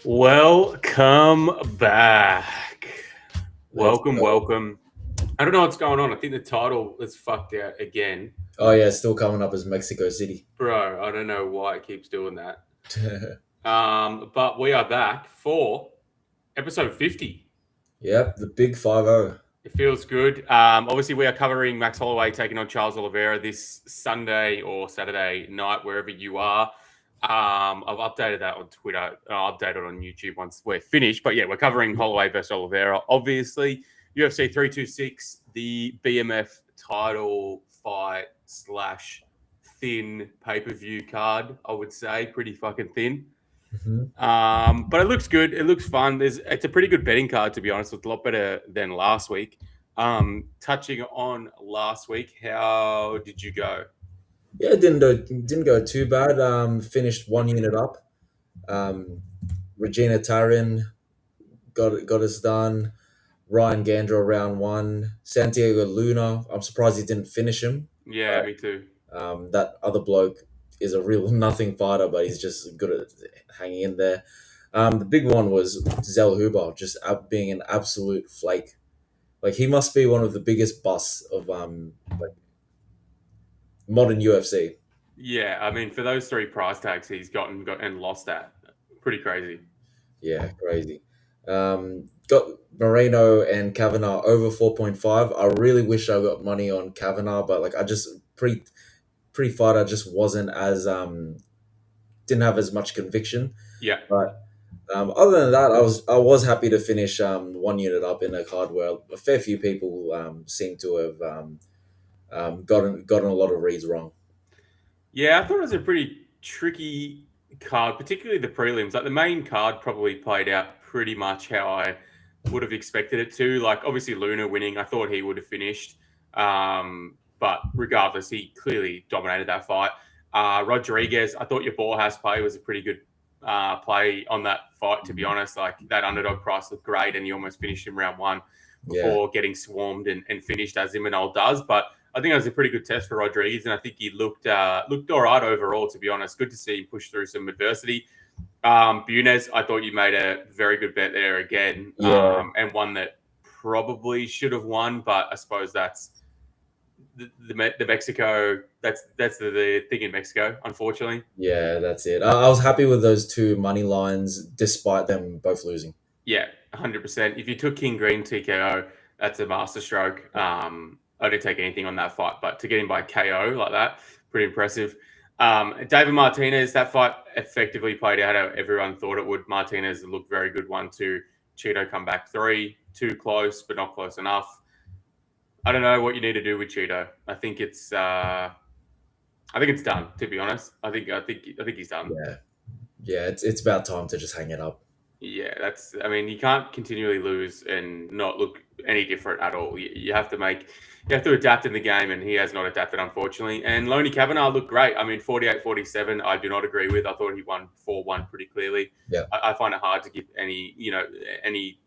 Welcome back. Let's Welcome, go. welcome. I don't know what's going on. I think the title is fucked out again. Oh yeah, still coming up as Mexico City. Bro, I don't know why it keeps doing that. But we are back for episode 50. Yep, the big 5-0. It feels good. Obviously, we are covering Max Holloway taking on Charles Oliveira this Sunday or Saturday night, wherever you are. I've updated that on Twitter. I'll update it on YouTube once we're finished. But yeah, we're covering Holloway versus Oliveira. Obviously, UFC 326, the BMF title fight / thin pay-per-view card, I would say. Pretty fucking thin. But it looks good. It looks fun. It's a pretty good betting card, to be honest. It's a lot better than last week. Touching on last week, how did you go? Yeah, it didn't go too bad. Finished 1 unit up. Regina Tarin got us done. Ryan Gandra round one. Santiago Luna. I'm surprised he didn't finish him. Yeah, me too. That other bloke is a real nothing fighter, but he's just good at hanging in there. The big one was Zell Huber, just being an absolute flake. Like he must be one of the biggest busts of like modern UFC. Yeah, I mean, for those three price tags he's got and lost at, pretty crazy. Yeah, crazy. Got Moreno and Kavanagh over 4.5. I really wish I got money on Kavanagh, but like I just pre fight I just wasn't as didn't have as much conviction. Yeah. But other than that, I was happy to finish 1 unit up in a card where a fair few people seem to have gotten a lot of reads wrong. Yeah, I thought it was a pretty tricky card, particularly the prelims. Like the main card probably played out pretty much how I would have expected it to. Like obviously Luna winning, I thought he would have finished. But regardless, he clearly dominated that fight. Rodrigues, I thought your Borralho play was a pretty good play on that fight, to be honest. Like that underdog price looked great and he almost finished in round one Yeah, before getting swarmed and finished as Imanol does. But I think it was a pretty good test for Rodrigues, and I think he looked all right overall, to be honest. Good to see him push through some adversity. Bunez, I thought you made a very good bet there again, yeah, and one that probably should have won, but I suppose that's the Mexico. That's the thing in Mexico, unfortunately. yeah. That's it. I was happy with those two money lines, despite them both losing. Yeah, 100%. If you took King Green TKO, that's a masterstroke. I didn't take anything on that fight, but to get him by KO like that, pretty impressive. David Martinez, that fight effectively played out how everyone thought it would. Martinez looked very good. 1-2. Cheeto come back 3. Too close, but not close enough. I don't know what you need to do with Cheeto. I think it's done. To be honest, I think he's done. Yeah, yeah. It's about time to just hang it up. Yeah, I mean, you can't continually lose and not look any different at all. You have to adapt in the game, and he has not adapted, unfortunately. And Loney Kavanagh looked great. I mean, 48-47, I do not agree with. I thought he won 4-1 pretty clearly. Yeah, I find it hard to give any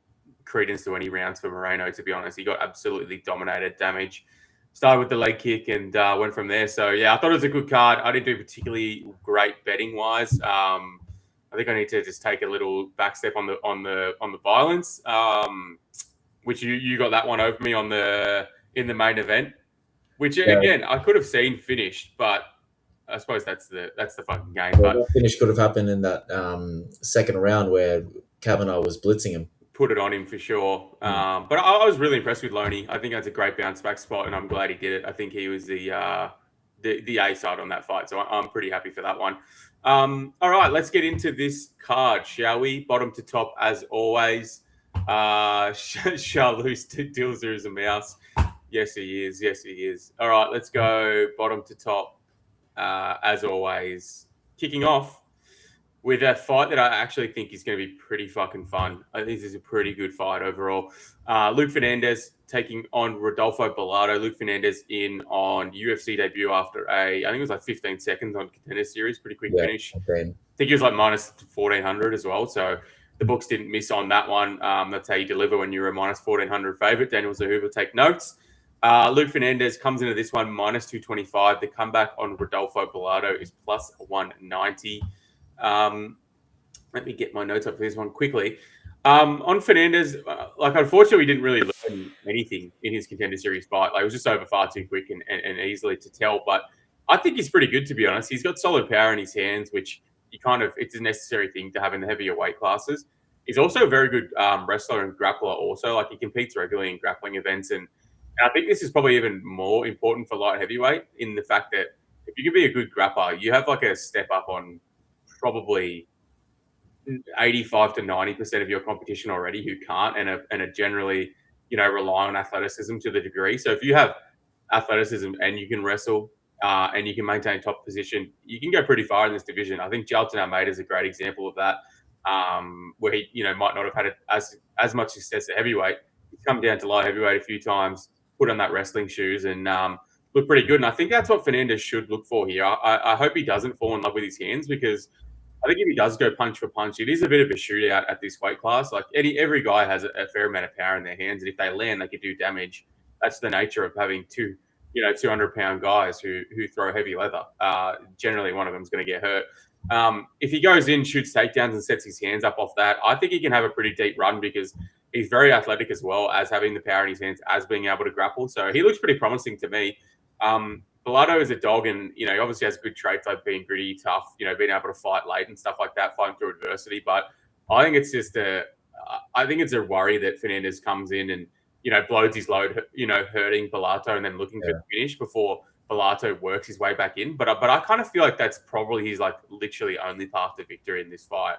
credence to any rounds for Moreno, to be honest. He got absolutely dominated, damage. Started with the leg kick and went from there. So, yeah, I thought it was a good card. I didn't do particularly great betting-wise. I think I need to just take a little back step on the violence, which you got that one over me in the main event, which yeah. again I could have seen finished, but I suppose that's the fucking game. Well, But that finish could have happened in that second round where Kavanagh was blitzing him. put it on him for sure. But I was really impressed with Loney. I think that's a great bounce back spot, and I'm glad he did it. I think he was the A side on that fight, so I'm pretty happy for that one. All right, let's get into this card, shall we? Bottom to top, as always. Charles Dilzer is a mouse. Yes, he is. Yes, he is. All right, let's go bottom to top, as always. Kicking off with a fight that I actually think is going to be pretty fucking fun. I think this is a pretty good fight overall. Luke Fernandez taking on Rodolfo Bilardo. Luke Fernandez in on UFC debut after I think it was like 15 seconds on Contender Series. Pretty quick finish. Okay. I think he was like minus 1,400 as well. So the books didn't miss on that one. That's how you deliver when you're a minus 1,400 favorite. Daniel Zahuba, take notes. Luke Fernandez comes into this one minus 225. The comeback on Rodolfo Bilardo is plus 190. Let me get my notes up for this one quickly. On Fernandez, unfortunately, we didn't really learn anything in his Contender Series fight. Like, it was just over far too quick and easily to tell. But I think he's pretty good, to be honest. He's got solid power in his hands, which it's a necessary thing to have in the heavier weight classes. He's also a very good wrestler and grappler. Also, like, he competes regularly in grappling events, and I think this is probably even more important for light heavyweight in the fact that if you can be a good grappler, you have like a step up on probably 85 to 90% of your competition already who can't and are generally, rely on athleticism to the degree. So if you have athleticism and you can wrestle and you can maintain top position, you can go pretty far in this division. I think Jailton Almeida is a great example of that, where he, might not have had as much success at heavyweight. He's come down to light heavyweight a few times, put on that wrestling shoes and look pretty good. And I think that's what Fernandez should look for here. I hope he doesn't fall in love with his hands because I think if he does go punch for punch, it is a bit of a shootout at this weight class. Like every guy has a fair amount of power in their hands, and if they land, they can do damage. That's the nature of having 200-pound guys who throw heavy leather. Generally, one of them is going to get hurt. If he goes in, shoots takedowns, and sets his hands up off that, I think he can have a pretty deep run because he's very athletic as well as having the power in his hands, as being able to grapple. So he looks pretty promising to me. Bilardo is a dog, and he obviously has good traits like being gritty, tough, being able to fight late and stuff like that, fighting through adversity. But I think it's just a worry that Fernandez comes in and blows his load, hurting Bilardo and then looking for the finish before Bilardo works his way back in. But I kind of feel like that's probably his literally only path to victory in this fight.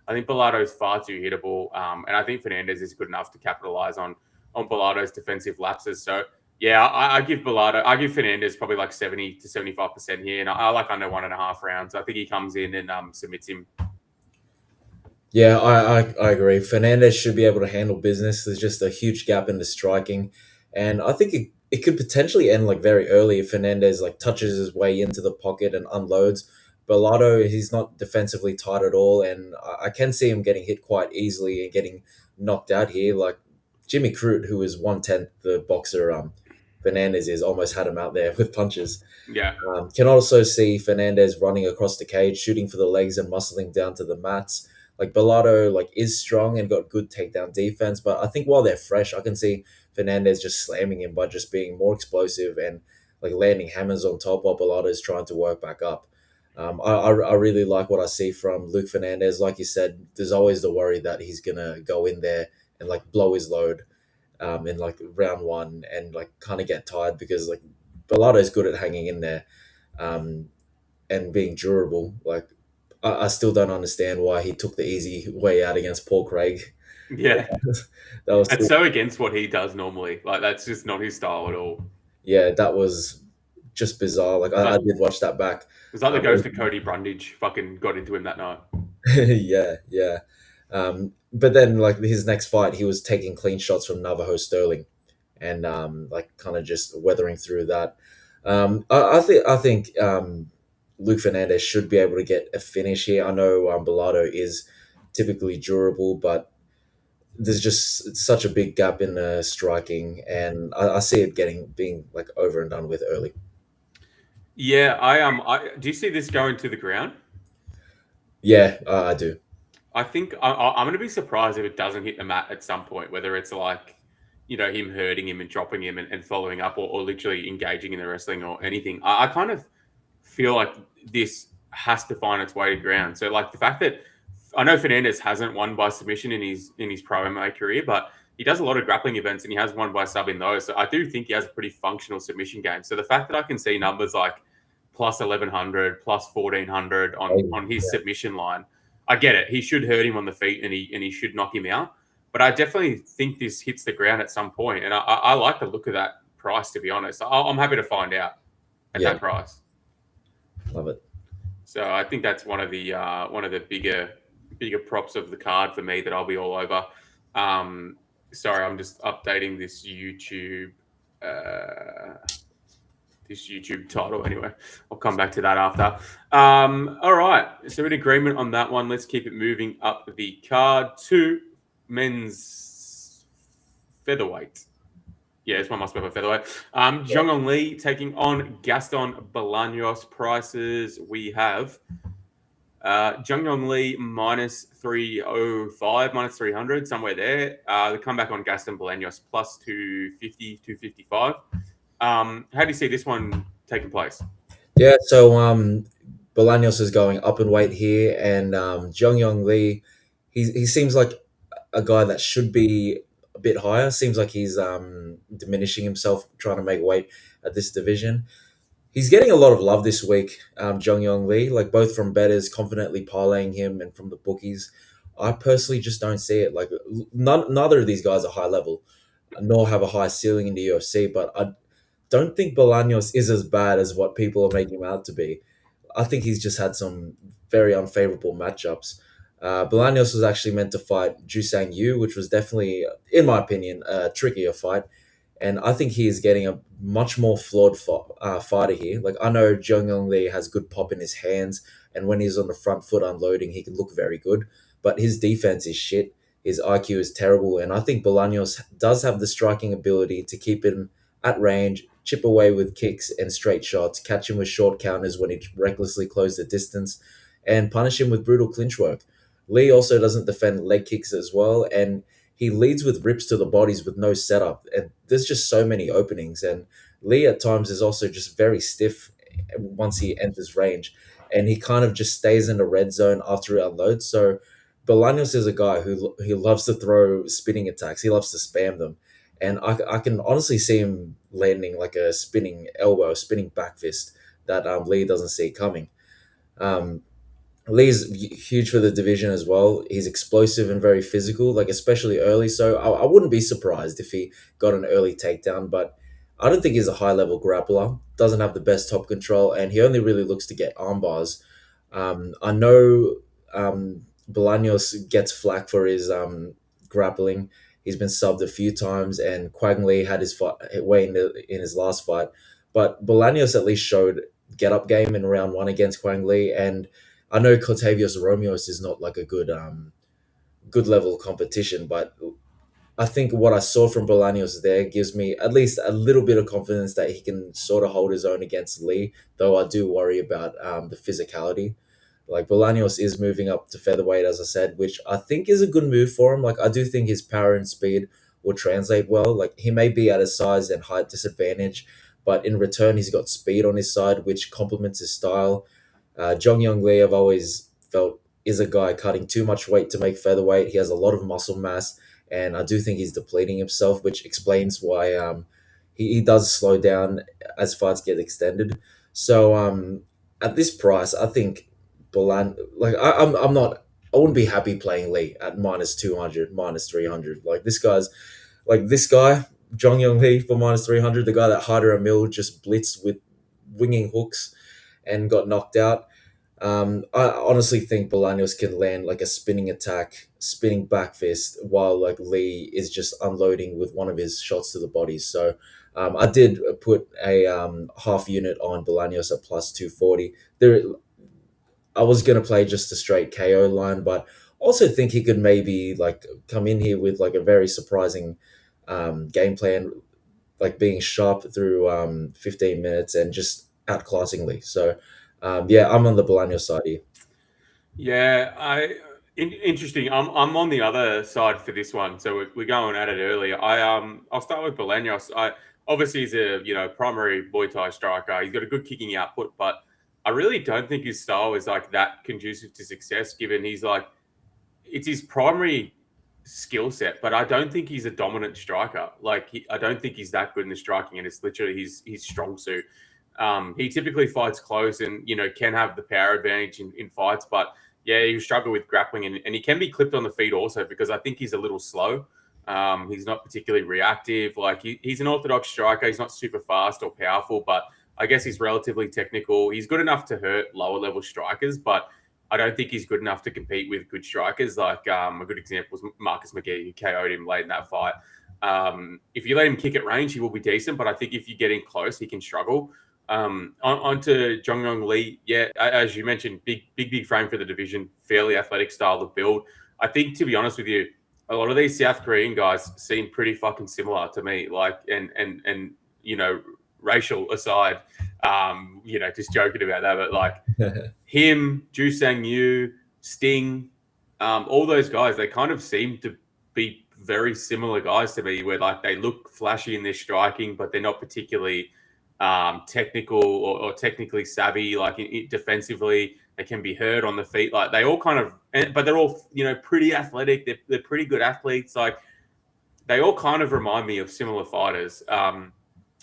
I think Bilardo is far too hittable, and I think Fernandez is good enough to capitalize on Bilardo's defensive lapses. So. Yeah, I give Fernandez probably like 70 to 75% here, and I like under 1.5 rounds. I think he comes in and submits him. Yeah, I agree. Fernandez should be able to handle business. There's just a huge gap in the striking, and I think it could potentially end very early if Fernandez touches his way into the pocket and unloads. Bilardo, he's not defensively tight at all, and I can see him getting hit quite easily and getting knocked out here. Like Jimmy Crute, who is 1/10 the boxer Fernandez is, almost had him out there with punches. Yeah. Can also see Fernandez running across the cage, shooting for the legs and muscling down to the mats. Bilardo is strong and got good takedown defense, but I think while they're fresh, I can see Fernandez just slamming him by just being more explosive and landing hammers on top while Bilardo is trying to work back up. I really like what I see from Luke Fernandez. Like you said, there's always the worry that he's gonna go in there and blow his load in round one and kind of get tired because Bilardo's good at hanging in there and being durable. I still don't understand why he took the easy way out against Paul Craig. Yeah. That's so against what he does normally. That's just not his style at all. Yeah, that was just bizarre. I did watch that back. It was like the ghost of Cody Brundage fucking got into him that night. Yeah. But then his next fight, he was taking clean shots from Navajo Sterling and kind of just weathering through that. I think Luke Fernandez should be able to get a finish here. I know Bilardo is typically durable, but there's just such a big gap in the striking, and I see it being over and done with early. Yeah, I do you see this going to the ground? Yeah, I do. I think I'm going to be surprised if it doesn't hit the mat at some point, whether it's him hurting him and dropping him and following up or literally engaging in the wrestling or anything. I kind of feel like this has to find its way to ground. So the fact that I know Fernandez hasn't won by submission in his pro MMA career, but he does a lot of grappling events and he has won by sub in those. So I do think he has a pretty functional submission game. So the fact that I can see numbers like plus 1,100, plus 1,400 on his submission line, I get it. He should hurt him on the feet and he should knock him out. But I definitely think this hits the ground at some point. And I like the look of that price, to be honest. I'm happy to find out at that price. Love it. So I think that's one of the bigger props of the card for me that I'll be all over. Sorry, I'm just updating this YouTube title anyway. I'll come back to that after. All right. So in agreement on that one, let's keep it moving up the card to men's featherweight. Yeah, this one must be a featherweight. Zhang Li taking on Gaston Bolaños. Prices we have Jungyong Lee minus 305, minus 300, somewhere there. The comeback on Gaston Bolaños plus 250, 255. How do you see this one taking place? Yeah, so Bolaños is going up in weight here, and Jung Yong Lee, he seems like a guy that should be a bit higher. Seems like he's diminishing himself trying to make weight at this division. He's getting a lot of love this week, Jung Yong Lee, like both from bettors confidently parlaying him and from the bookies. I personally just don't see it. Like neither of these guys are high level, nor have a high ceiling in the UFC. But I don't think Bolaños is as bad as what people are making him out to be. I think he's just had some very unfavorable matchups. Bolaños was actually meant to fight Jusang Yu, which was definitely, in my opinion, a trickier fight. And I think he is getting a much more flawed fighter here. Like, I know Jung Yong Lee has good pop in his hands, and when he's on the front foot unloading, he can look very good. But his defense is shit. His IQ is terrible. And I think Bolaños does have the striking ability to keep him at range, chip away with kicks and straight shots, catch him with short counters when he recklessly closes the distance, and punish him with brutal clinch work. Lee also doesn't defend leg kicks as well, and he leads with rips to the bodies with no setup. And there's just so many openings. And Lee at times is also just very stiff once he enters range. And he kind of just stays in the red zone after he unloads. So Bolaños is a guy who he loves to throw spinning attacks. He loves to spam them. And I can honestly see him landing like a spinning elbow, spinning back fist that Lee doesn't see coming. Um, Lee's huge for the division as well. He's explosive and very physical, like especially early. So I wouldn't be surprised if he got an early takedown, but I don't think he's a high level grappler. Doesn't have the best top control, and he only really looks to get arm bars. I know Bolaños gets flack for his grappling. He's been subbed a few times, and Quang Lee had his fight way in his last fight, but Bolaños at least showed get up game in round one against Quang Lee, and I know Cortavius Romeos is not like a good level competition, but I think what I saw from Bolaños there gives me at least a little bit of confidence that he can sort of hold his own against Lee, though I do worry about the physicality. Like Bolaños is moving up to featherweight, as I said, which I think is a good move for him. Like I do think his power and speed will translate well. Like he may be at a size and height disadvantage, but in return he's got speed on his side, which complements his style. Jong Young Lee, I've always felt is a guy cutting too much weight to make featherweight. He has a lot of muscle mass, and I do think he's depleting himself, which explains why he does slow down as fights get extended. So at this price, I think like I'm not. I wouldn't be happy playing Lee at minus 200, minus 300. Like this guy, Jong Young Lee for minus 300, the guy that Harder Emil just blitzed with winging hooks and got knocked out. I honestly think Bolaños can land like a spinning attack, spinning back fist, while like Lee is just unloading with one of his shots to the body. So I did put a half unit on Bolaños at plus 240. There, I was gonna play just a straight KO line, but also think he could maybe like come in here with like a very surprising game plan, like being sharp through 15 minutes and just outclassing Lee. So yeah, I'm on the Bolaños side here. Yeah, interesting. I'm on the other side for this one, so we're going at it earlier. I'll start with Bolaños. I obviously he's a primary Muay Thai striker. He's got a good kicking output, but I really don't think his style is like that conducive to success. Given he's like it's his primary skill set, but I don't think he's a dominant striker. Like I don't think he's that good in the striking, and it's literally his strong suit. He typically fights close and can have the power advantage in fights, but yeah, he struggle with grappling and he can be clipped on the feet also because I think he's a little slow. He's not particularly reactive. Like he's an orthodox striker. He's not super fast or powerful, but I guess he's relatively technical. He's good enough to hurt lower level strikers, but I don't think he's good enough to compete with good strikers. Like a good example is Marcus McGee, who KO'd him late in that fight. If you let him kick at range, he will be decent, but I think if you get in close, he can struggle. On to Jong Yong Lee. Yeah, as you mentioned, big frame for the division, fairly athletic style of build. I think, to be honest with you, a lot of these South Korean guys seem pretty fucking similar to me. Like, and racial aside, Just joking about that, but like him, Ju Sang Yu, Sting, all those guys, they kind of seem to be very similar guys to me, where like they look flashy in their striking, but they're not particularly technical or technically savvy. Like defensively, they can be hurt on the feet. Like they all kind of, but they're all pretty athletic. They're pretty good athletes. Like they all kind of remind me of similar fighters.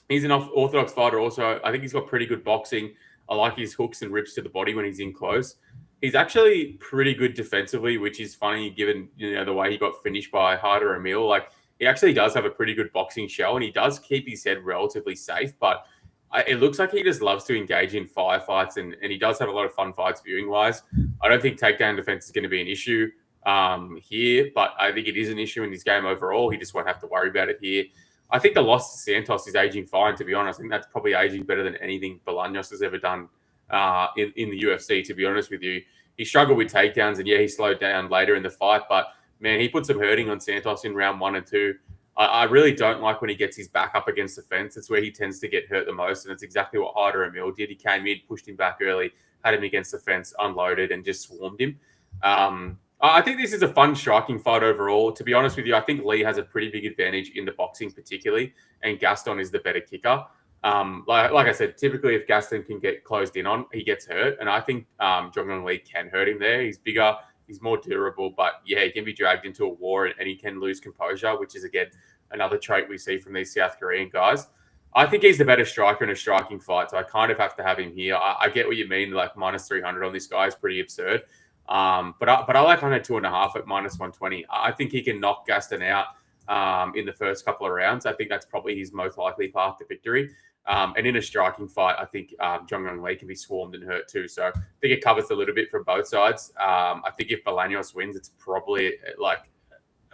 He's an orthodox fighter also. I think he's got pretty good boxing. I like his hooks and rips to the body when he's in close. He's actually pretty good defensively, which is funny given the way he got finished by Harder Emil. Like he actually does have a pretty good boxing show, and he does keep his head relatively safe. But it looks like he just loves to engage in firefights, and he does have a lot of fun fights viewing wise. I don't think takedown defense is going to be an issue here, but I think it is an issue in his game overall. He just won't have to worry about it here. I think the loss to Santos is aging fine, to be honest. I think that's probably aging better than anything Bolaños has ever done in the UFC, to be honest with you. He struggled with takedowns, and he slowed down later in the fight. But, man, he put some hurting on Santos in round 1 and 2. I really don't like when he gets his back up against the fence. It's where he tends to get hurt the most, and it's exactly what Harder Emil did. He came in, pushed him back early, had him against the fence, unloaded, and just swarmed him. I think this is a fun striking fight overall. To be honest with you, I think Lee has a pretty big advantage in the boxing particularly, and Gaston is the better kicker. Like I said, typically if Gaston can get closed in on, he gets hurt. And I think Jong Yong Lee can hurt him there. He's bigger, he's more durable, but he can be dragged into a war and he can lose composure, which is, again, another trait we see from these South Korean guys. I think he's the better striker in a striking fight, so I kind of have to have him here. I get what you mean, like minus 300 on this guy is pretty absurd. But I like 102.5 at minus 120. I think he can knock Gaston out in the first couple of rounds. I think that's probably his most likely path to victory. And in a striking fight, I think Jong Yong Lee can be swarmed and hurt too. So I think it covers a little bit from both sides. I think if Bolaños wins, it's probably like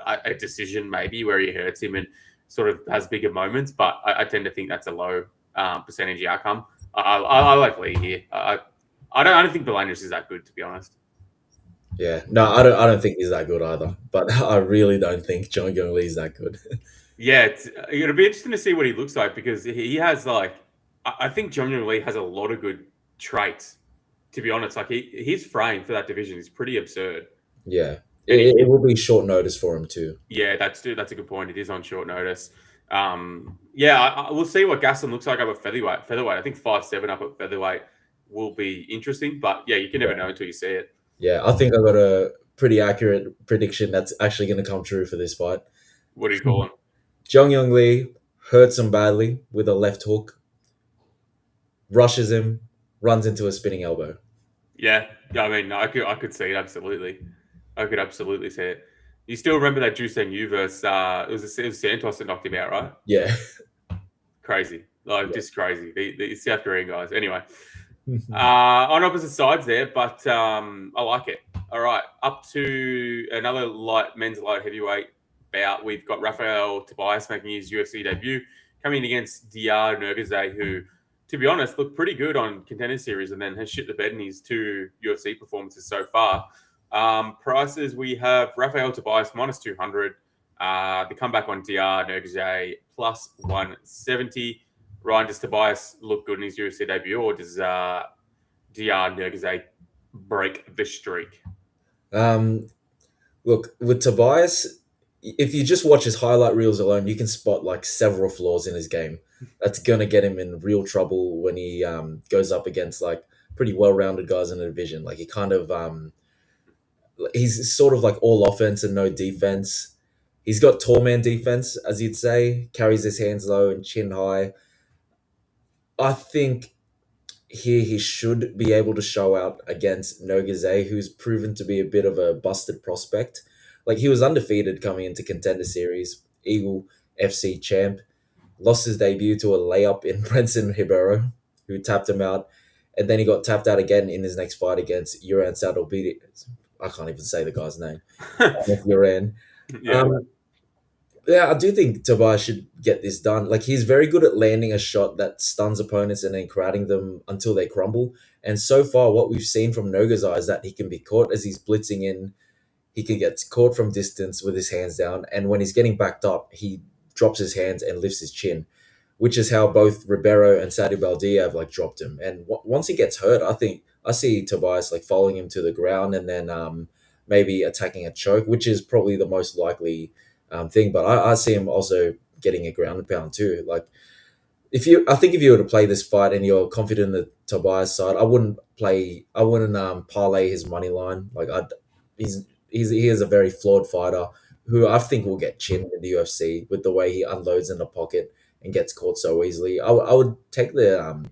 a decision maybe where he hurts him and sort of has bigger moments. But I tend to think that's a low percentage outcome. I like Lee here. I don't think Bolaños is that good, to be honest. Yeah, no, I don't think he's that good either. But I really don't think Jong Yong Lee is that good. Yeah, it'll be interesting to see what he looks like because he has I think Jong Yong Lee has a lot of good traits. To be honest, like his frame for that division is pretty absurd. Yeah, it will be short notice for him too. Yeah, that's a good point. It is on short notice. We'll see what Gaston looks like up at featherweight. I think 5'7" up at featherweight will be interesting, but yeah, you can never know until you see it. Yeah, I think I got a pretty accurate prediction that's actually going to come true for this fight. What do you call him? Jong Yong Lee hurts him badly with a left hook, rushes him, runs into a spinning elbow. Yeah, I mean, I could see it absolutely. I could absolutely see it. You still remember that Ju Sang Yu versus it was Santos that knocked him out, right? Yeah, crazy, just crazy. The South Korean guys. Anyway, on opposite sides there, but I like it. All right, up to another men's light heavyweight bout. We've got Rafael Tobias making his UFC debut, coming against Diar Nergazay, who, to be honest, looked pretty good on Contender Series and then has shit the bed in his 2 UFC performances so far. Prices, we have Rafael Tobias minus 200. The comeback on Diar Nergazay plus 170. Ryan, does Tobias look good in his UFC debut, or does Diar Nergazay break the streak? Look, with Tobias, if you just watch his highlight reels alone, you can spot like several flaws in his game. That's gonna get him in real trouble when he goes up against like pretty well-rounded guys in the division. Like he kind of he's sort of like all offense and no defense. He's got tall man defense, as you'd say, carries his hands low and chin high. I think here he should be able to show out against Nergazay, who's proven to be a bit of a busted prospect. Like he was undefeated coming into Contender Series, Eagle FC champ, lost his debut to a layup in Brenson Ribeiro, who tapped him out, and then he got tapped out again in his next fight against Uran Sadobidi. I can't even say the guy's name. Uran. Yeah, I do think Tobias should get this done. Like he's very good at landing a shot that stuns opponents and then crowding them until they crumble. And so far, what we've seen from Nergazay is that he can be caught as he's blitzing in. He can get caught from distance with his hands down, and when he's getting backed up, he drops his hands and lifts his chin, which is how both Ribeiro and Sadie Baldia have like dropped him. And once he gets hurt, I think I see Tobias like following him to the ground and then maybe attacking a choke, which is probably the most likely thing. But I see him also getting a ground and pound too. Like I think if you were to play this fight and you're confident in the Tobias side, I wouldn't parlay his money line. Like he is a very flawed fighter who I think will get chinned in the UFC with the way he unloads in the pocket and gets caught so easily. I would take the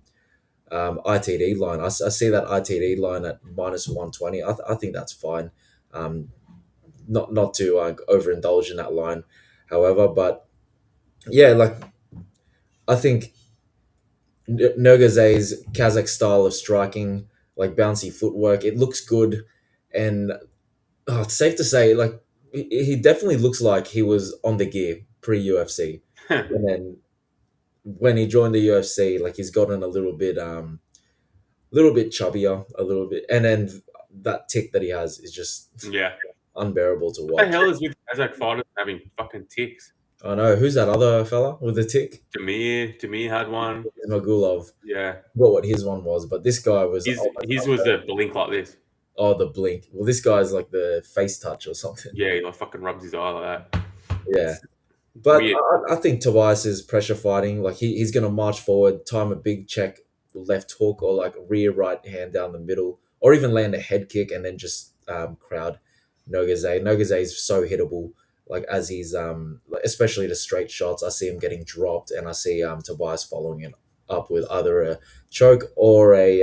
ITD line. I see that ITD line at -120. I think that's fine. Um, not to overindulge in that line, however, but yeah, like I think Nergazay's Kazakh style of striking, like bouncy footwork, it looks good, and it's safe to say, like he definitely looks like he was on the gear pre UFC, and then when he joined the UFC, like he's gotten a little bit chubbier, a little bit, and then that tick that he has is just Yeah. unbearable to What the watch. hell is with Kazakh fighters having fucking ticks? I know who's that other fella with the tick? Demir had one. Magulov. Yeah. What his one was, but this guy was His was a blink like this. oh, the blink. Well, this guy's like the face touch or something. Yeah, he like fucking rubs his eye like that. Yeah. It's But weird. I think Tobias is pressure fighting. Like he's going to march forward, time a big check, left hook, or like rear right hand down the middle, or even land a head kick and then just crowd Nogazay. Nogazay is so hittable. Like as he's like, especially the straight shots, I see him getting dropped, and I see Tobias following it up with either a choke or a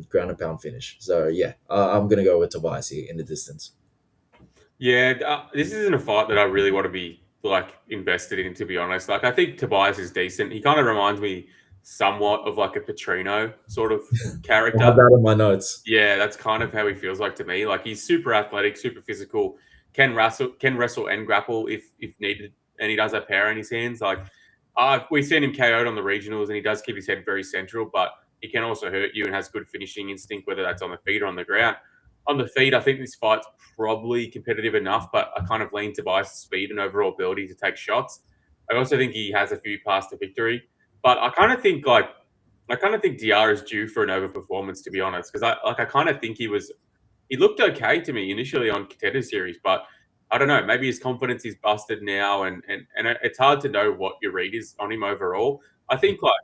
ground and pound finish. So yeah, I'm gonna go with Tobias here in the distance. Yeah, this isn't a fight that I really want to be like invested in, to be honest. Like, I think Tobias is decent. He kind of reminds me somewhat of like a Petrino sort of I have character. that in my notes. Yeah, that's kind of how he feels like to me. Like, he's super athletic, super physical, can wrestle and grapple if needed, and he does have power in his hands. Like, we've seen him KO'd on the regionals, and he does keep his head very central, but he can also hurt you and has good finishing instinct, whether that's on the feet or on the ground. On the feet, I think this fight's probably competitive enough, but I kind of lean to Tobias' speed and overall ability to take shots. I also think he has a few paths to victory, but I kind of think DR is due for an overperformance, to be honest, because I kind of think he looked okay to me initially on Contender Series, but I don't know, maybe his confidence is busted now, and it's hard to know what your read is on him overall. I think like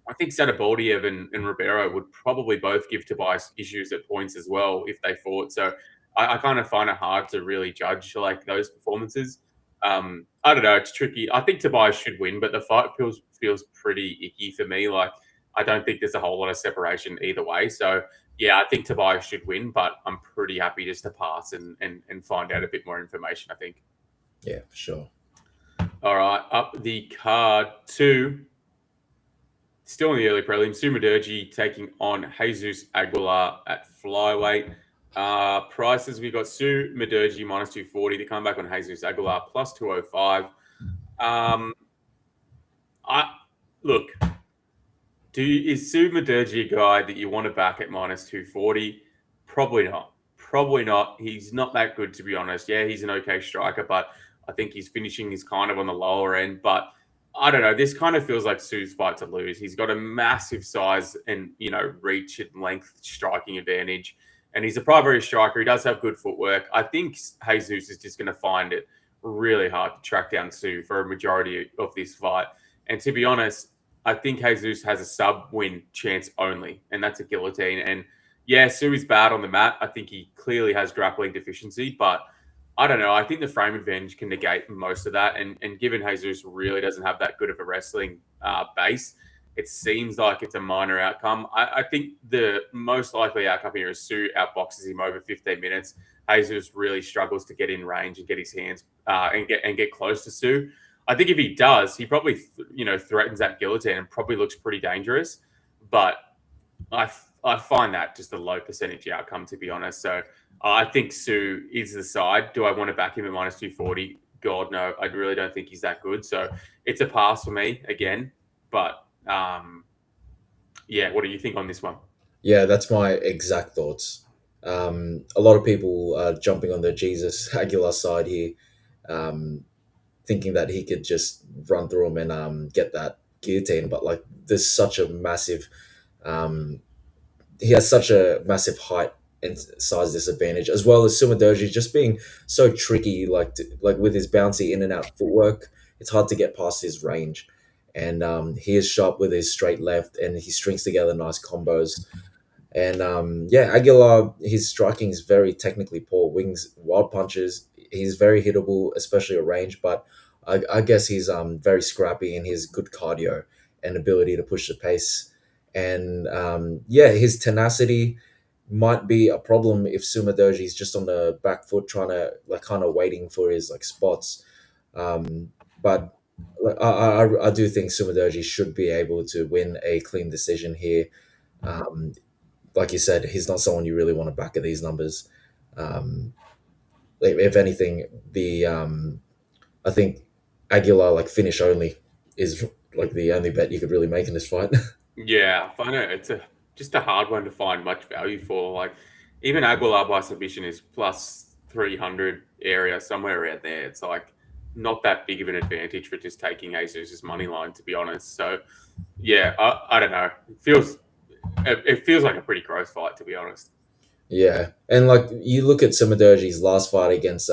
I think Sadabaldiev and Ribeiro would probably both give Tobias issues at points as well if they fought. So I kind of find it hard to really judge like those performances. I don't know, it's tricky. I think Tobias should win, but the fight feels pretty icky for me. Like I don't think there's a whole lot of separation either way. So yeah, I think Tobias should win, but I'm pretty happy just to pass and find out a bit more information, I think. Yeah, for sure. All right, up the card to still in the early prelims, Sue Muderji taking on Jesus Aguilar at flyweight. Prices, we got Sue Muderji -240 to come back on Jesus Aguilar +205. I look, is Sue Muderji a guy that you want to back at -240? Probably not. Probably not. He's not that good, to be honest. Yeah, he's an okay striker, but I think his finishing is kind of on the lower end. But I don't know. This kind of feels like Sue's fight to lose. He's got a massive size and reach and length striking advantage, and he's a primary striker. He does have good footwork. I think Jesus is just going to find it really hard to track down Sue for a majority of this fight. And to be honest, I think Jesus has a sub-win chance only, and that's a guillotine. And yeah, Sue is bad on the mat. I think he clearly has grappling deficiency, but I don't know. I think the frame advantage can negate most of that. And given Jesus really doesn't have that good of a wrestling base, it seems like it's a minor outcome. I think the most likely outcome here is Sue outboxes him over 15 minutes. Jesus really struggles to get in range and get his hands and get close to Sue. I think if he does, he probably threatens that guillotine and probably looks pretty dangerous. But I find that just a low percentage outcome, to be honest. So I think Sue is the side. Do I want to back him at -240? God, no. I really don't think he's that good. So it's a pass for me again. But yeah, what do you think on this one? Yeah, that's my exact thoughts. A lot of people are jumping on the Jesus Aguilar side here, thinking that he could just run through him and get that guillotine, but like there's such a massive um, he has such a massive height and size disadvantage, as well as Sumadoji just being so tricky, like with his bouncy in and out footwork. It's hard to get past his range, and he is sharp with his straight left, and he strings together nice combos. And yeah, Aguilar, his striking is very technically poor. Wings, wild punches. He's very hittable, especially at range. But I guess he's very scrappy and his good cardio and ability to push the pace. And yeah, his tenacity might be a problem if Sumadoji is just on the back foot, trying to like kind of waiting for his like spots. But like, I do think Sumadoji should be able to win a clean decision here. Um, like you said, he's not someone you really want to back at these numbers. Um, if anything, the I think Aguilar like finish only is like the only bet you could really make in this fight. Yeah, I find it. It's just a hard one to find much value for. Like even Aguilar by submission is plus 300 area somewhere around there. It's like not that big of an advantage for just taking Jesus's money line, to be honest. So yeah, I don't know. It feels like a pretty gross fight, to be honest. Yeah, and like you look at Sumadoji's last fight against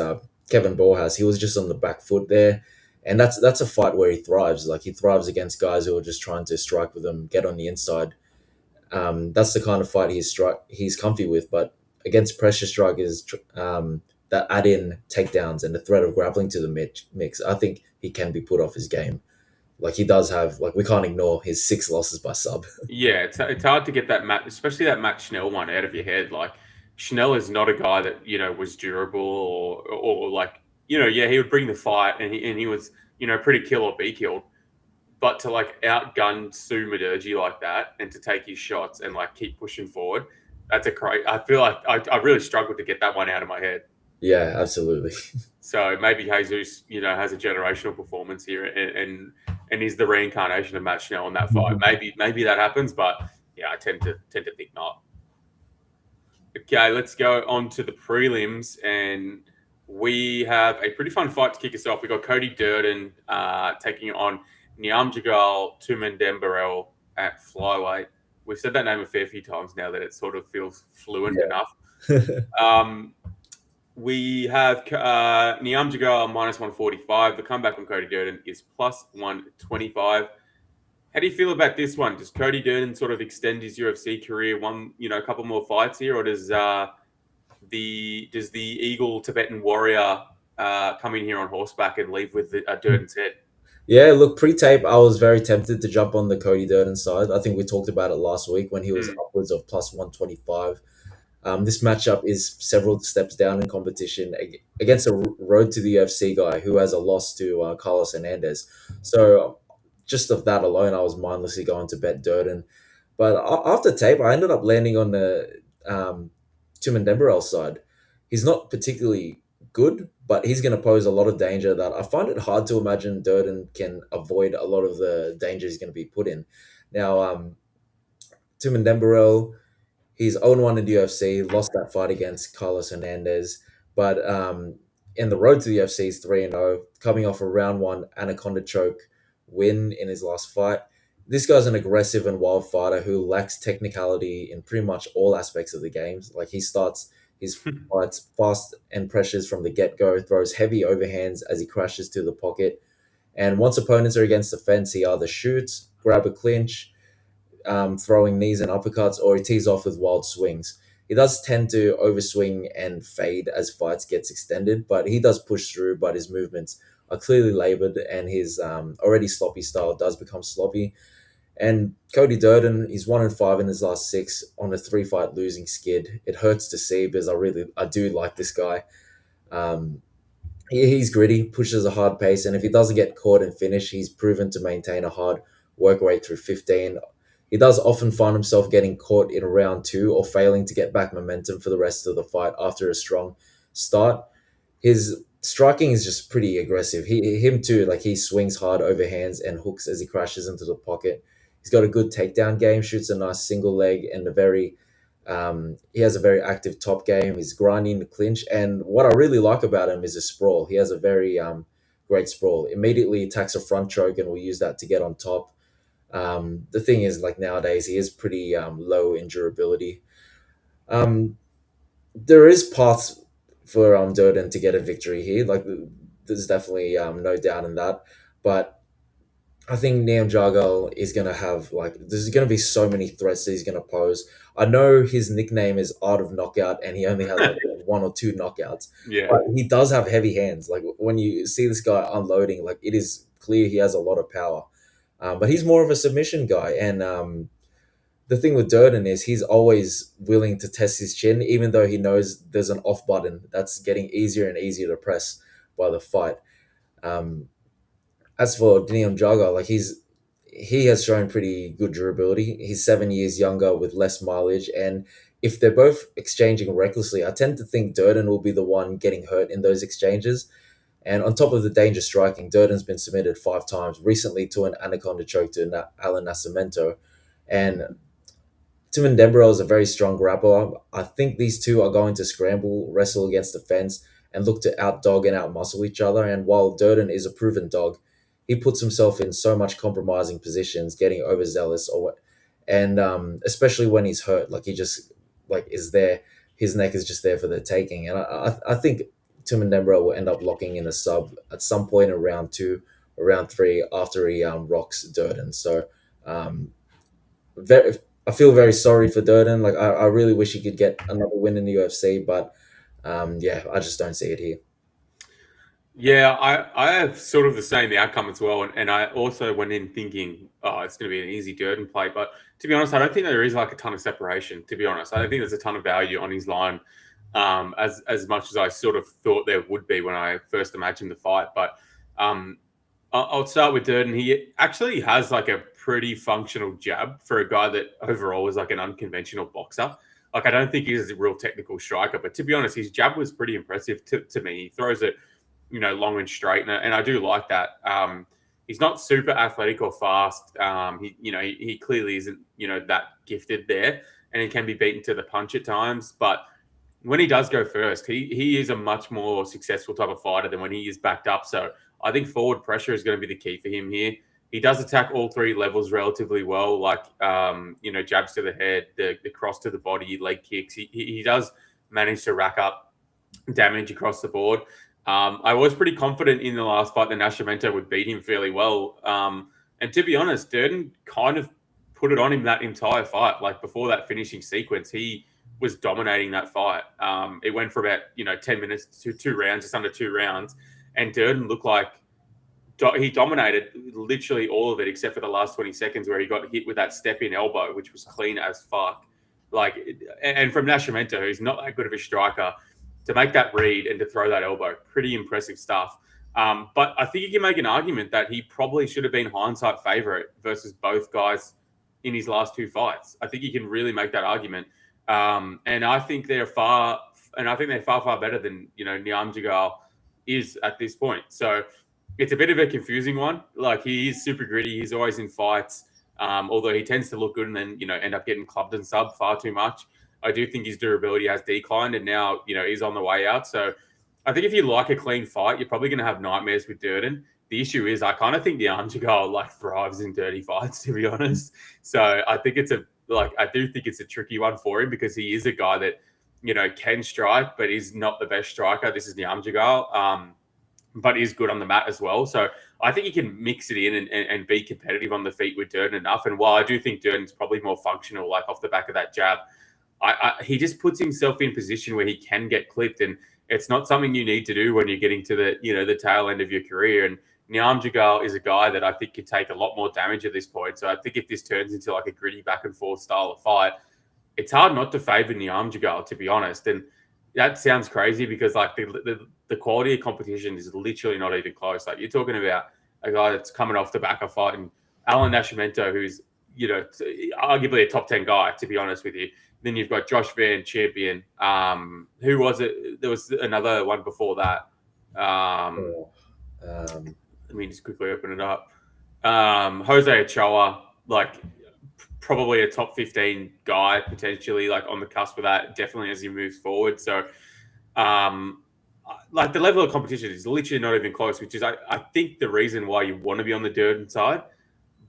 Kevin Borjas, he was just on the back foot there, and that's a fight where he thrives. Like he thrives against guys who are just trying to strike with him, get on the inside. That's the kind of fight he's comfy with. But against pressure strikers that add in takedowns and the threat of grappling to the mix, I think he can be put off his game. Like he does have, like we can't ignore his 6 losses by sub. Yeah, it's hard to get that Matt, especially that Matt Schnell one out of your head. Like Schnell is not a guy that was durable or like yeah, he would bring the fight and he was pretty kill or be killed. But to like outgun Sue Madergi like that and to take his shots and like keep pushing forward, that's a great. I feel like I really struggled to get that one out of my head. Yeah, absolutely. So maybe Jesus, has a generational performance here and is the reincarnation of Matt Schnell in that fight. Maybe that happens, but yeah, I tend to think not. Okay, let's go on to the prelims, and we have a pretty fun fight to kick us off. We got Cody Durden taking on Niamjagal Tumendembarel at flyweight. We've said that name a fair few times now that it sort of feels fluent enough. We have Niamjagal minus 145. The comeback from Cody Durden is plus 125. How do you feel about this one? Does Cody Durden sort of extend his UFC career a couple more fights here, or does the Eagle Tibetan warrior come in here on horseback and leave with Durden's head? Yeah, look, pre-tape, I was very tempted to jump on the Cody Durden side. I think we talked about it last week when he was upwards of plus 125. This matchup is several steps down in competition against a road to the UFC guy who has a loss to Carlos Hernandez. So just of that alone, I was mindlessly going to bet Durden. But after tape, I ended up landing on the Tumen Demirel side. He's not particularly good, but he's going to pose a lot of danger that I find it hard to imagine Durden can avoid a lot of the danger he's going to be put in. Now, Tumen Demirel, he's 0-1 in the UFC, lost that fight against Carlos Hernandez, but in the road to the UFC, he's 3-0, coming off a round one Anaconda choke win in his last fight. This guy's an aggressive and wild fighter who lacks technicality in pretty much all aspects of the games. Like he starts his fights fast and pressures from the get-go, throws heavy overhands as he crashes to the pocket. And once opponents are against the fence, he either shoots, grab a clinch, throwing knees and uppercuts, or he tees off with wild swings. He does tend to overswing and fade as fights gets extended, but he does push through, but his movements are clearly labored and his already sloppy style does become sloppy. And Cody Durden, he's 1-5 in his last 6 on a 3-fight losing skid. It hurts to see because I do like this guy. Um, he's gritty, pushes a hard pace, and if he doesn't get caught and finish, he's proven to maintain a hard work rate through 15. He does often find himself getting caught in round 2 or failing to get back momentum for the rest of the fight after a strong start. His striking is just pretty aggressive. Him too, like he swings hard overhands and hooks as he crashes into the pocket. He's got a good takedown game, shoots a nice single leg, and he has a very active top game. He's grinding the clinch, and what I really like about him is a sprawl. He has a very great sprawl. Immediately attacks a front choke and will use that to get on top. The thing is, like nowadays, he is pretty low in durability. Um, there is paths for Durden to get a victory here. Like there's definitely no doubt in that. But I think Niam Jagal is gonna have like there's gonna be so many threats that he's gonna pose. I know his nickname is Art of Knockout, and he only has like one or two knockouts. Yeah. But he does have heavy hands. Like when you see this guy unloading, like it is clear he has a lot of power. But he's more of a submission guy, and the thing with Durden is he's always willing to test his chin, even though he knows there's an off button that's getting easier and easier to press by the fight. Um, as for Diniam Jaga, like he has shown pretty good durability. He's 7 years younger with less mileage, and if they're both exchanging recklessly, I tend to think Durden will be the one getting hurt in those exchanges. And on top of the danger striking, Durden's been submitted 5 times recently to an anaconda choke to Alan Nascimento, and Timon Dembro is a very strong grappler. I think these two are going to scramble, wrestle against the fence, and look to outdog and outmuscle each other. And while Durden is a proven dog, he puts himself in so much compromising positions, getting overzealous, and especially when he's hurt, like he just like is there. His neck is just there for the taking, and I think Timon Dembro will end up locking in a sub at some point in round 2 or round 3 after he rocks Durden. So. Um, very, I feel very sorry for Durden. Like I really wish he could get another win in the UFC, but yeah, I just don't see it here. Yeah, I have sort of the same outcome as well. And I also went in thinking, oh, it's going to be an easy Durden play. But to be honest, I don't think there is like a ton of separation, to be honest. I don't think there's a ton of value on his line as much as I sort of thought there would be when I first imagined the fight. But I'll start with Durden. He actually has like a pretty functional jab for a guy that overall is like an unconventional boxer. Like, I don't think he's a real technical striker, but to be honest, his jab was pretty impressive to me. He throws it, long and straight, and I do like that. He's not super athletic or fast. He clearly isn't, that gifted there, and he can be beaten to the punch at times. But when he does go first, he is a much more successful type of fighter than when he is backed up. So I think forward pressure is going to be the key for him here. He does attack all three levels relatively well, like jabs to the head, the cross to the body, leg kicks. He does manage to rack up damage across the board. I was pretty confident in the last fight that Nascimento would beat him fairly well. And to be honest, Durden kind of put it on him that entire fight. Like before that finishing sequence, he was dominating that fight. It went for about 10 minutes to 2 rounds, just under 2 rounds, and Durden looked like he dominated literally all of it except for the last 20 seconds where he got hit with that step in elbow, which was clean as fuck. Like, and from Nascimento, who's not that good of a striker, to make that read and to throw that elbow, pretty impressive stuff. But I think you can make an argument that he probably should have been hindsight favorite versus both guys in his last 2 fights. I think you can really make that argument. And I think they're far better than Niam Jagal is at this point. So it's a bit of a confusing one. Like, he is super gritty. He's always in fights. Although he tends to look good and then, end up getting clubbed and subbed far too much. I do think his durability has declined and now, he's on the way out. So I think if you like a clean fight, you're probably going to have nightmares with Durden. The issue is I kind of think the Armjagal thrives in dirty fights, to be honest. So I think I do think it's a tricky one for him because he is a guy that, can strike, but is not the best striker. This is the Armjagal. But is good on the mat as well. So I think he can mix it in and be competitive on the feet with Durden enough. And while I do think Durden's probably more functional, like off the back of that jab, he just puts himself in position where he can get clipped. And it's not something you need to do when you're getting to the tail end of your career. And Niam Jagal is a guy that I think could take a lot more damage at this point. So I think if this turns into like a gritty back and forth style of fight, it's hard not to favor Niam Jagal, to be honest. And that sounds crazy because like the quality of competition is literally not even close. Like, you're talking about a guy that's coming off the back of fighting Alan Nascimento, who's arguably a top 10 guy, to be honest with you. Then you've got Josh Van Champion. Who was it? There was another one before that. Let me just quickly open it up. Jose Ochoa, like probably a top 15 guy, potentially like on the cusp of that, definitely as he moves forward. So, like, the level of competition is literally not even close, which is, I think, the reason why you want to be on the Durden side.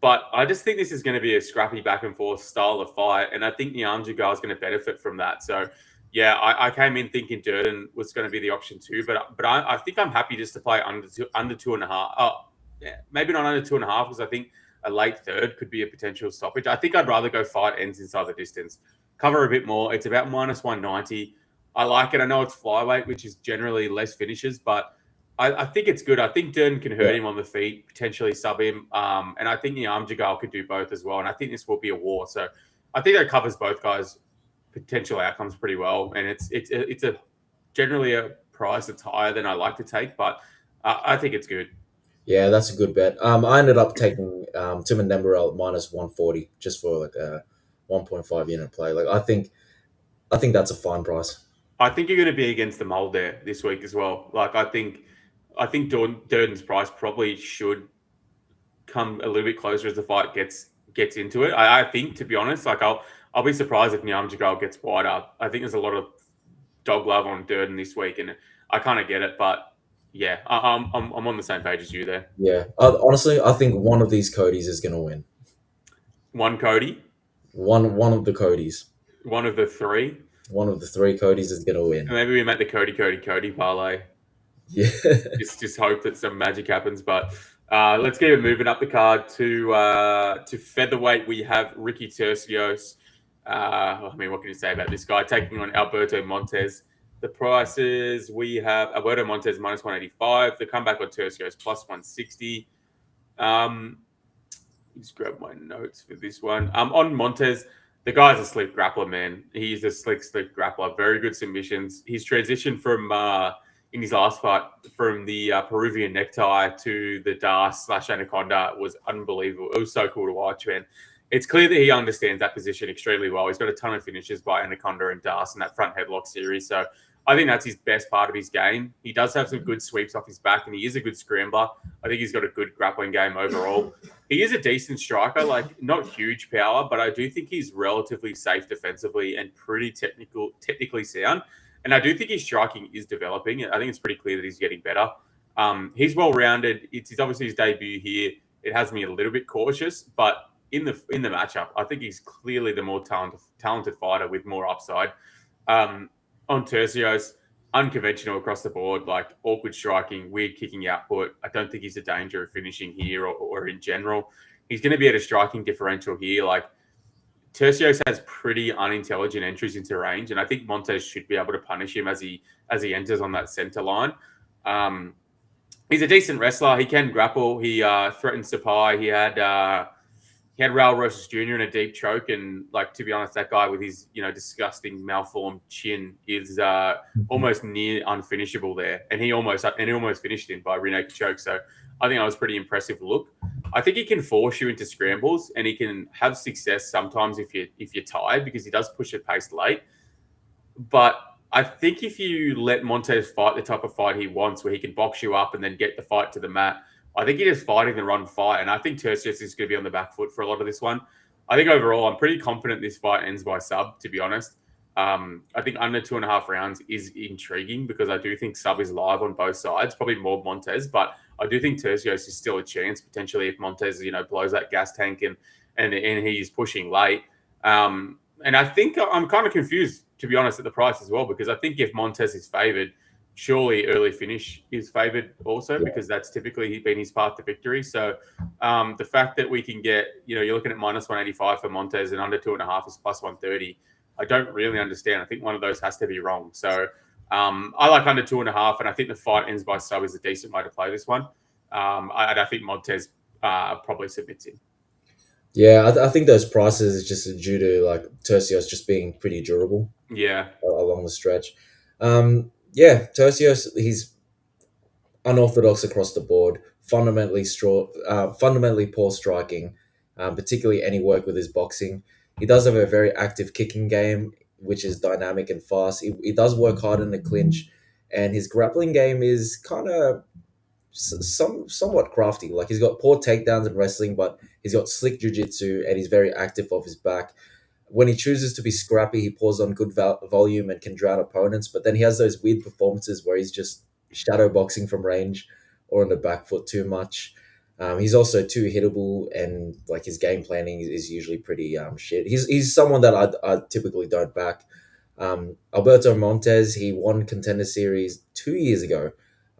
But I just think this is going to be a scrappy back and forth style of fight, and I think Nyanjagar is going to benefit from that. So, yeah, I came in thinking Durden was going to be the option too, but I think I'm happy just to play under 2.5. Oh, yeah, maybe not under 2.5 because I think a late third could be a potential stoppage. I think I'd rather go fight ends inside the distance, cover a bit more. It's about -190. I like it. I know it's flyweight, which is generally less finishes, but I think it's good. I think Durden can hurt him on the feet, potentially sub him. And I think Jagal could do both as well. And I think this will be a war. So I think that covers both guys' potential outcomes pretty well. And it's a generally a price that's higher than I like to take, but I think it's good. Yeah, that's a good bet. I ended up taking Tim and Nemberell at -140 just for like a 1.5 unit play. Like I think that's a fine price. I think you're going to be against the mold there this week as well. Like I think Durden's price probably should come a little bit closer as the fight gets into it. I think, to be honest, like I'll be surprised if Nyamjagal gets wider. I think there's a lot of dog love on Durden this week, and I kind of get it. But yeah, I'm on the same page as you there. Yeah, honestly, I think one of these Codys is gonna win. One Cody, One of the Codys, one of the three. one of the three Codys is gonna win. Maybe we make the Cody parlay. Yeah, Just hope that some magic happens. But let's get it moving up the card to featherweight. We have Ricky Tercios. I mean, what can you say about this guy taking on Alberto Montez? The prices we have Alberto Montez -185. The comeback on Tercios +160. Just grab my notes for this one. On Montez, the guy's a slick grappler, man. He's a slick grappler. Very good submissions. His transition from in his last fight from the Peruvian necktie to the Das/Anaconda was unbelievable. It was so cool to watch, man. It's clear that he understands that position extremely well. He's got a ton of finishes by Anaconda and Das in that front headlock series. So I think that's his best part of his game. He does have some good sweeps off his back, and he is a good scrambler. I think he's got a good grappling game overall. He is a decent striker, like not huge power, but I do think he's relatively safe defensively and pretty technically sound. And I do think his striking is developing. I think it's pretty clear that he's getting better. He's well-rounded. It's obviously his debut here. It has me a little bit cautious, but in the matchup, I think he's clearly the more talented fighter with more upside. On Tercios, unconventional across the board, like awkward striking, weird kicking output. I don't think he's a danger of finishing here or in general. He's going to be at a striking differential here. Like Tercios has pretty unintelligent entries into range, and I think Montez should be able to punish him as he enters on that center line. He's a decent wrestler. He can grapple. He threatened Sapai. He had Raul Rosas Jr. in a deep choke, and like to be honest, that guy with his disgusting malformed chin is almost near unfinishable there, and he almost finished him by rear naked choke. So I think that was a pretty impressive look. I think he can force you into scrambles, and he can have success sometimes if you're tired because he does push at pace late. But I think if you let Montez fight the type of fight he wants, where he can box you up and then get the fight to the mat, I think he is fighting the run fight, and I think Tercios is going to be on the back foot for a lot of this one. I think overall, I'm pretty confident this fight ends by sub, to be honest. I think under 2.5 rounds is intriguing because I do think sub is live on both sides, probably more Montez, but I do think Tercios is still a chance potentially if Montez, blows that gas tank and he's pushing late. And I think I'm kind of confused, to be honest, at the price as well, because I think if Montez is favored, surely early finish is favored also because that's typically been his path to victory. So the fact that we can get, you're looking at -185 for Montez and under 2.5 is +130. I don't really understand. I think one of those has to be wrong. So I like under 2.5, and I think the fight ends by sub is a decent way to play this one. I think Montez probably submits him. yeah. I think those prices is just due to like Tercios just being pretty durable. Yeah, along the stretch. Yeah, Tercios, he's unorthodox across the board. Fundamentally poor striking, particularly any work with his boxing. He does have a very active kicking game, which is dynamic and fast. He does work hard in the clinch, and his grappling game is kind of somewhat crafty. Like he's got poor takedowns in wrestling, but he's got slick jiu-jitsu, and he's very active off his back. When he chooses to be scrappy, he pours on good volume and can drown opponents. But then he has those weird performances where he's just shadow boxing from range or on the back foot too much. He's also too hittable, and like his game planning is usually pretty shit. He's someone that I typically don't back. Alberto Montes, he won Contender Series 2 years ago,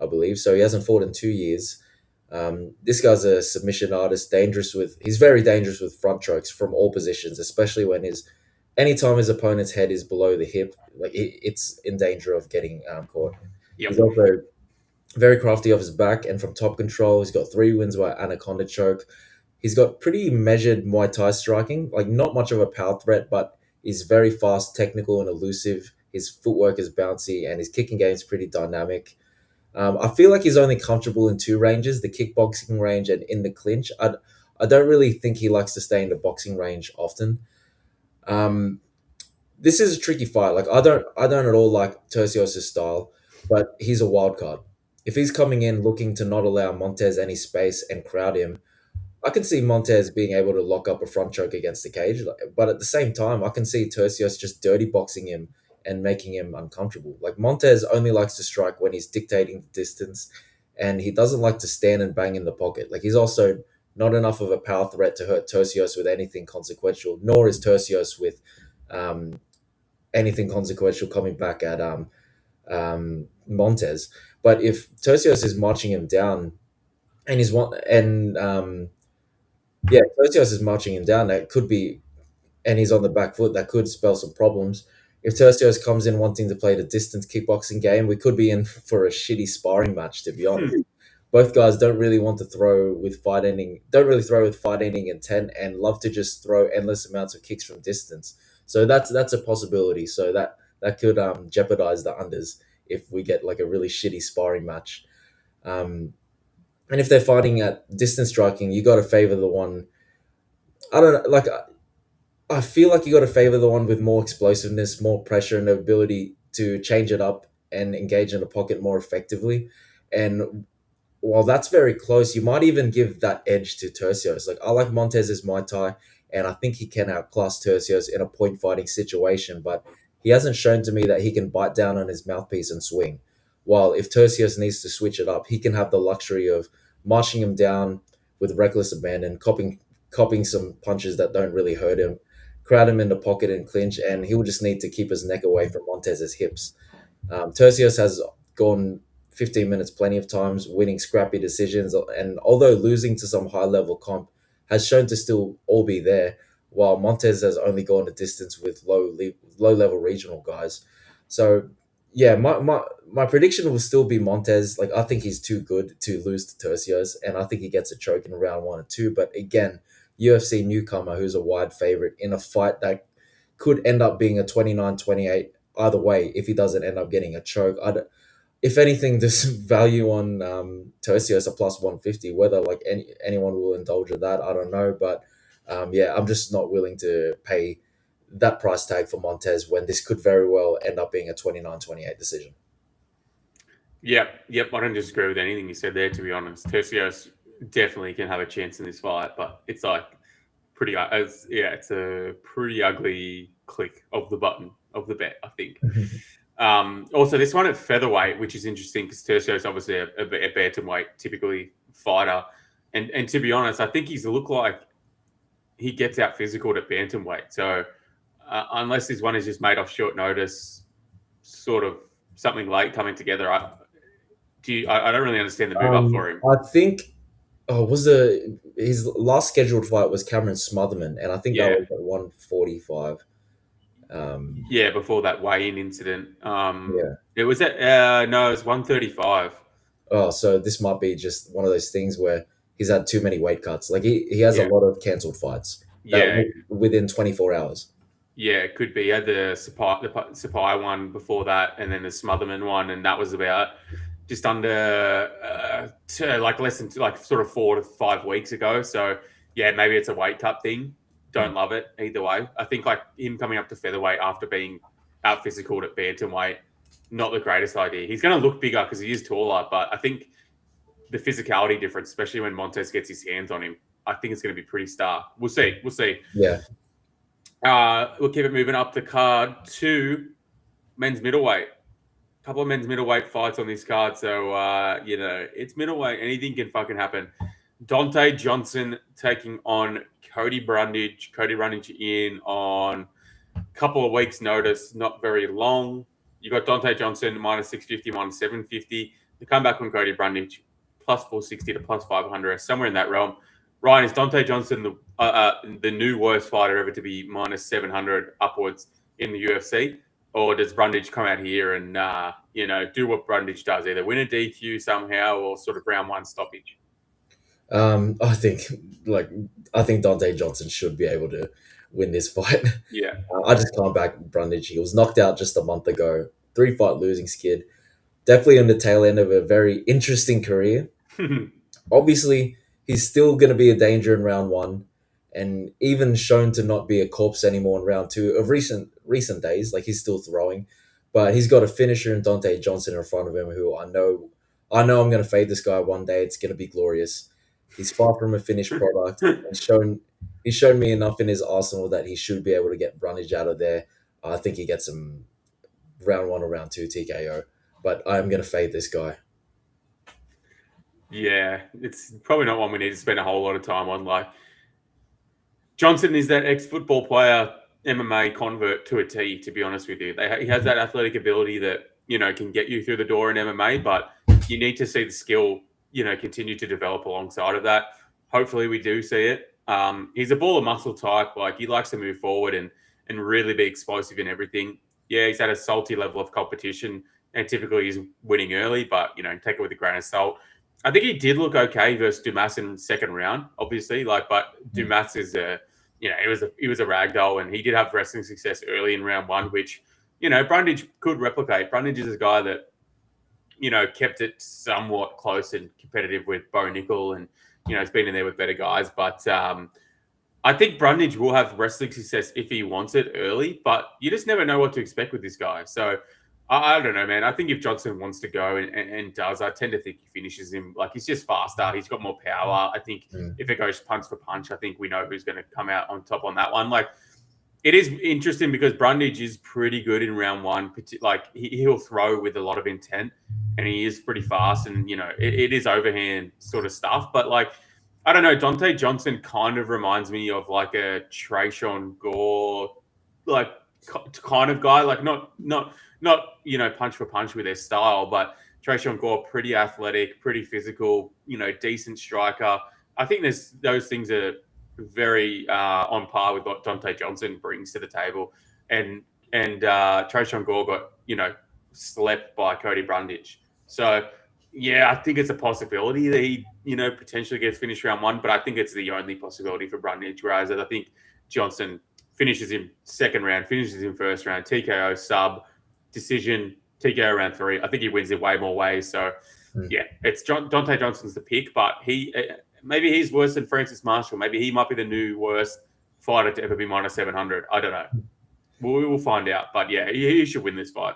I believe. So he hasn't fought in 2 years. This guy's a submission artist, dangerous with. He's very dangerous with front chokes from all positions, especially when anytime his opponent's head is below the hip, like it's in danger of getting caught. Yep. He's also very crafty off his back and from top control. He's got 3 wins by anaconda choke. He's got pretty measured Muay Thai striking, like not much of a power threat, but he's very fast, technical, and elusive. His footwork is bouncy, and his kicking game is pretty dynamic. I feel like he's only comfortable in two ranges: the kickboxing range and in the clinch. I don't really think he likes to stay in the boxing range often. Um, this is a tricky fight. Like I don't at all like Tercios' style, but he's a wild card. If he's coming in looking to not allow Montez any space and crowd him, I can see Montez being able to lock up a front choke against the cage. But at the same time, I can see Tercios just dirty boxing him and making him uncomfortable. Like Montez only likes to strike when he's dictating the distance, and he doesn't like to stand and bang in the pocket. Like he's also not enough of a power threat to hurt Tercios with anything consequential, nor is Tercios with um, anything consequential coming back at Montez. But if Tercios is marching him down and he's one and yeah, Tercios is marching him down, that could be, and he's on the back foot, that could spell some problems. If Tercios comes in wanting to play the distance kickboxing game, we could be in for a shitty sparring match, to be honest. Both guys don't really want to throw with fight ending, don't really throw with fight ending intent, and love to just throw endless amounts of kicks from distance. So that's a possibility. So that could jeopardize the unders if we get like a really shitty sparring match. Um, and if they're fighting at distance striking, you got to favor the one. I don't know, like I feel like you got to favor the one with more explosiveness, more pressure, and the ability to change it up and engage in the pocket more effectively. And while that's very close, you might even give that edge to Tercios. Like I like Montez's Muay Thai, and I think he can outclass Tercios in a point fighting situation, but he hasn't shown to me that he can bite down on his mouthpiece and swing. While if Tercios needs to switch it up, he can have the luxury of marching him down with reckless abandon, copying some punches that don't really hurt him, crowd him in the pocket and clinch, and he'll just need to keep his neck away from Montez's hips. Tercios has gone 15 minutes plenty of times, winning scrappy decisions, and although losing to some high level comp, has shown to still all be there, while Montez has only gone a distance with low level regional guys. So yeah, my prediction will still be Montez. Like I think he's too good to lose to Tercios, and I think he gets a choke in round 1 or 2. But again, UFC newcomer who's a wide favorite in a fight that could end up being a 29-28 either way if he doesn't end up getting a choke. If anything, this value on Tercios a plus 150. Whether like anyone will indulge in that, I don't know. But yeah, I'm just not willing to pay that price tag for Montez when this could very well end up being a 29-28 decision. Yep. I don't disagree with anything you said there, to be honest. Tercios definitely can have a chance in this fight, but it's like it's a pretty ugly click of the button of the bet, I think. Also, this one at featherweight, which is interesting because Tercio is obviously a bantamweight typically fighter, and to be honest, I think he's looked like he gets out physical at bantamweight. So unless this one is just made off short notice, sort of something late coming together, I don't really understand the move up for him. I think his last scheduled fight was Cameron Smotherman, and I think that was at 145. Yeah, before that weigh-in incident. Yeah. It was at no, it was 135. Oh, so this might be just one of those things where he's had too many weight cuts. Like he has a lot of cancelled fights within 24 hours. Yeah, it could be. He had the Sapai one before that, and then the Smotherman one, and that was about just under less than sort of 4 to 5 weeks ago. So yeah, maybe it's a weight cut thing. Don't love it either way. I think like him coming up to featherweight after being out physical at bantamweight, not the greatest idea. He's going to look bigger because he is taller, but I think the physicality difference, especially when Montez gets his hands on him, I think it's going to be pretty stark. We'll see. Yeah. We'll keep it moving up the card to men's middleweight. A couple of men's middleweight fights on this card. So, it's middleweight. Anything can fucking happen. Dante Johnson taking on Cody Brundage. Cody Brundage in on a couple of weeks' notice, not very long. You got Dante Johnson minus 650, minus 750. The comeback on Cody Brundage plus 460 to plus 500, somewhere in that realm. Ryan, is Dante Johnson the new worst fighter ever to be minus 700 upwards in the UFC? Or does Brundage come out here and, do what Brundage does, either win a DQ somehow or sort of round one stoppage? I think I think Dante Johnson should be able to win this fight. Yeah. I just can't back Brundage. He was knocked out just a month ago. 3-fight losing skid. Definitely on the tail end of a very interesting career. Obviously, he's still going to be a danger in round one, and even shown to not be a corpse anymore in round two of recent days. Like he's still throwing, but he's got a finisher in Dante Johnson in front of him, who I know I'm going to fade this guy one day. It's going to be glorious. He's far from a finished product, and he's shown me enough in his arsenal that he should be able to get Brundage out of there. I think he gets him round one or round two TKO, but I'm going to fade this guy. Yeah, it's probably not one we need to spend a whole lot of time on. Like, Johnson is that ex-football player, MMA convert to a T, to be honest with you. He has that athletic ability that, can get you through the door in MMA, but you need to see the skill, continue to develop alongside of that. Hopefully we do see it. He's a ball of muscle type. Like, he likes to move forward and really be explosive in everything. Yeah, he's at a salty level of competition, and typically he's winning early, but, take it with a grain of salt. I think he did look okay versus Dumas in the second round, obviously. But Dumas is he was a ragdoll, and he did have wrestling success early in round one, which, Brundage could replicate. Brundage is a guy that, kept it somewhat close and competitive with Bo Nickel, and, he's been in there with better guys. But I think Brundage will have wrestling success if he wants it early, but you just never know what to expect with this guy. So I don't know, man. I think if Johnson wants to go and does, I tend to think he finishes him. Like, he's just faster. He's got more power. I think if it goes punch for punch, I think we know who's going to come out on top on that one. Like, it is interesting because Brundage is pretty good in round one. Like, he'll throw with a lot of intent, and he is pretty fast, and, it is overhand sort of stuff. But, like, I don't know, Dante Johnson kind of reminds me of like a Trayshawn Gore, like, kind of guy. Like, not punch for punch with their style, but Trayshawn Gore, pretty athletic, pretty physical, decent striker. I think those things are very on par with what Dante Johnson brings to the table. And Trayshawn Gore got, slept by Cody Brundage. So, yeah, I think it's a possibility that he, potentially gets finished round one, but I think it's the only possibility for Brundage. Whereas I think Johnson finishes him second round, finishes him first round, TKO, sub, decision, TKO round 3. I think he wins in way more ways. So, yeah, it's Dante Johnson's the pick, but maybe he's worse than Francis Marshall. Maybe he might be the new worst fighter to ever be minus 700. I don't know. We will find out. But, yeah, he should win this fight.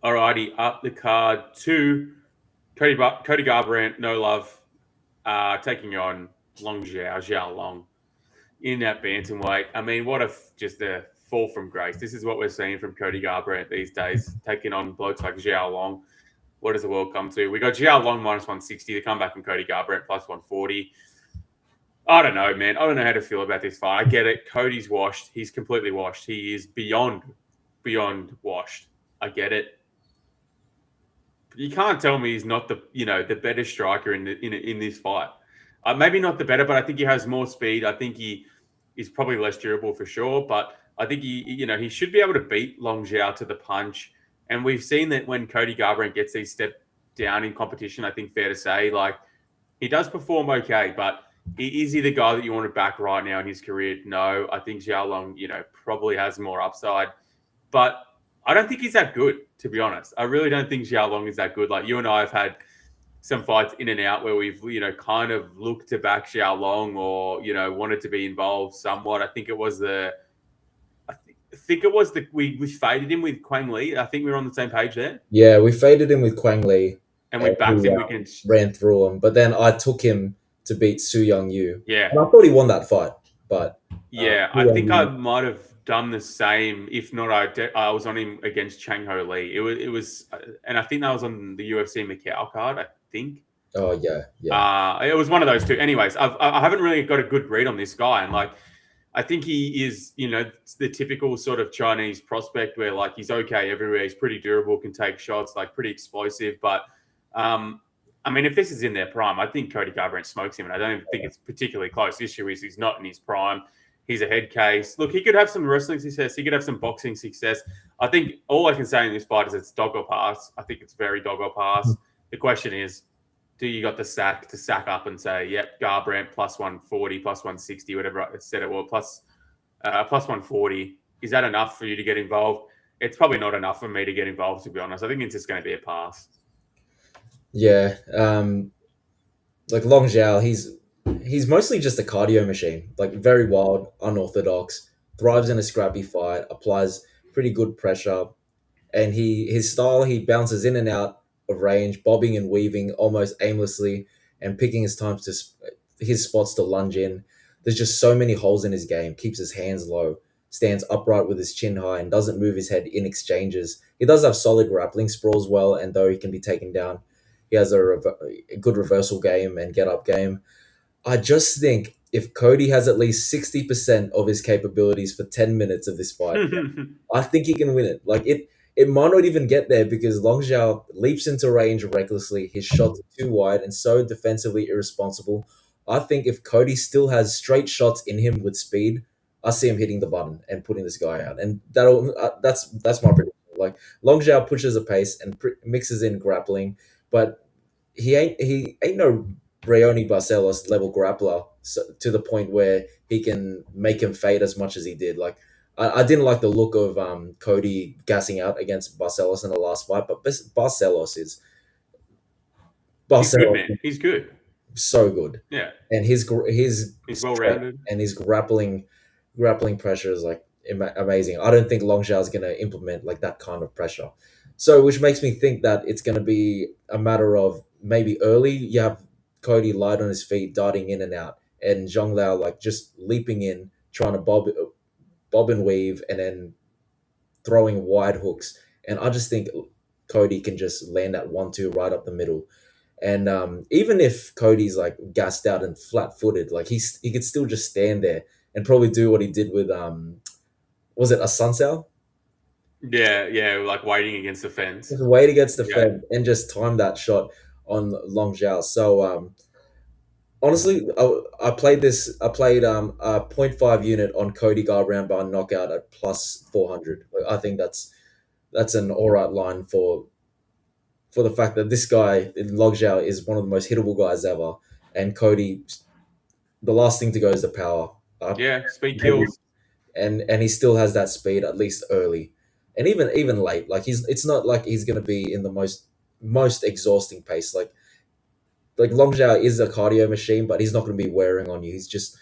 Alrighty, up the card to Cody Garbrandt, no love, taking on Xiao Long in that bantamweight. I mean, just a fall from grace. This is what we're seeing from Cody Garbrandt these days, taking on blokes like Xiao Long. What does the world come to? We got Xiao Long minus 160. The comeback from Cody Garbrandt plus 140. I don't know, man. I don't know how to feel about this fight. I get it. Cody's washed. He's completely washed. He is beyond washed. I get it. You can't tell me he's not the better striker in this fight. Maybe not the better, but I think he has more speed. I think he is probably less durable for sure. But I think he should be able to beat Long Xiao to the punch. And we've seen that when Cody Garbrandt gets these step down in competition, I think fair to say, like, he does perform okay, but is he the guy that you want to back right now in his career? No, I think Xiao Long, probably has more upside, but I don't think he's that good, to be honest. I really don't think Xiao Long is that good. Like, you and I have had some fights in and out where we've, kind of looked to back Xiao Long or, wanted to be involved somewhat. I think it was we faded him with Quang Li. I think we were on the same page there. Yeah, we faded him with Quang Li. And we backed him against... ran through him. But then I took him to beat Su Young Yu. Yeah. And I thought he won that fight. But yeah, I think I might have done the same. If not, I was on him against Chang Ho Lee. It was, and I think that was on the UFC Macau card, I think. Oh yeah. It was one of those two. Anyways, I haven't really got a good read on this guy, and like I think he is, the typical sort of Chinese prospect where like he's okay everywhere. He's pretty durable, can take shots, like pretty explosive. But I mean, if this is in their prime, I think Cody Garbrandt smokes him, and I don't even think it's particularly close. The issue is he's not in his prime. He's a head case. Look, he could have some wrestling success. He could have some boxing success. I think all I can say in this fight is it's dog or pass. I think it's very dog or pass. The question is, do you got the sack to sack up and say, yep, Garbrandt plus 140, plus 160, whatever I said it was, plus 140. Is that enough for you to get involved? It's probably not enough for me to get involved, to be honest. I think it's just going to be a pass. Yeah. Like Long Zhao, he's mostly just a cardio machine. Like very wild, unorthodox, thrives in a scrappy fight, applies pretty good pressure, and his style, he bounces in and out of range, bobbing and weaving almost aimlessly, and picking his spots to lunge in. There's just so many holes in his game. Keeps his hands low, stands upright with his chin high, and doesn't move his head in exchanges. He does have solid grappling, sprawls well, and though he can be taken down, he has a good reversal game and get up game. I just think if Cody has at least 60% of his capabilities for 10 minutes of this fight, I think he can win it. Like it might not even get there because Long Zhao leaps into range recklessly. His shots are too wide and so defensively irresponsible. I think if Cody still has straight shots in him with speed, I see him hitting the button and putting this guy out. And that's my prediction. Like Long Zhao pushes a pace and mixes in grappling, but he ain't no Brayoni Barcelos level grappler, to the point where he can make him fade as much as he did. Like I didn't like the look of Cody gassing out against Barcelos in the last fight, but Barcelos is He's good, Barcelos man. He's good. so good, Yeah. and his He's well strength rounded. and his grappling pressure is like amazing. I don't think Long Zhao is going to implement like that kind of pressure. So, which makes me think that it's going to be a matter of maybe early you have Cody light on his feet, darting in and out, and Zhang Lao like just leaping in, trying to bob and weave, and then throwing wide hooks. And I just think Cody can just land that 1-2 right up the middle. And even if Cody's like gassed out and flat footed, like he could still just stand there and probably do what he did with was it a Sunsao? Yeah, like waiting against the fence. Just wait against the Yeah. fence and just time that shot on Long Zhao. So honestly, I played this. I played a point 0.5 unit on Cody Garbrandt by knockout at plus 400. I think that's an all right line for the fact that this guy in Long Zhao is one of the most hittable guys ever, and Cody, the last thing to go is the power up, Yeah, speed maybe, kills. and he still has that speed at least early, and even late. Like it's not like he's gonna be in the most exhausting pace. Like Long Zhao is a cardio machine, but he's not gonna be wearing on you. He's just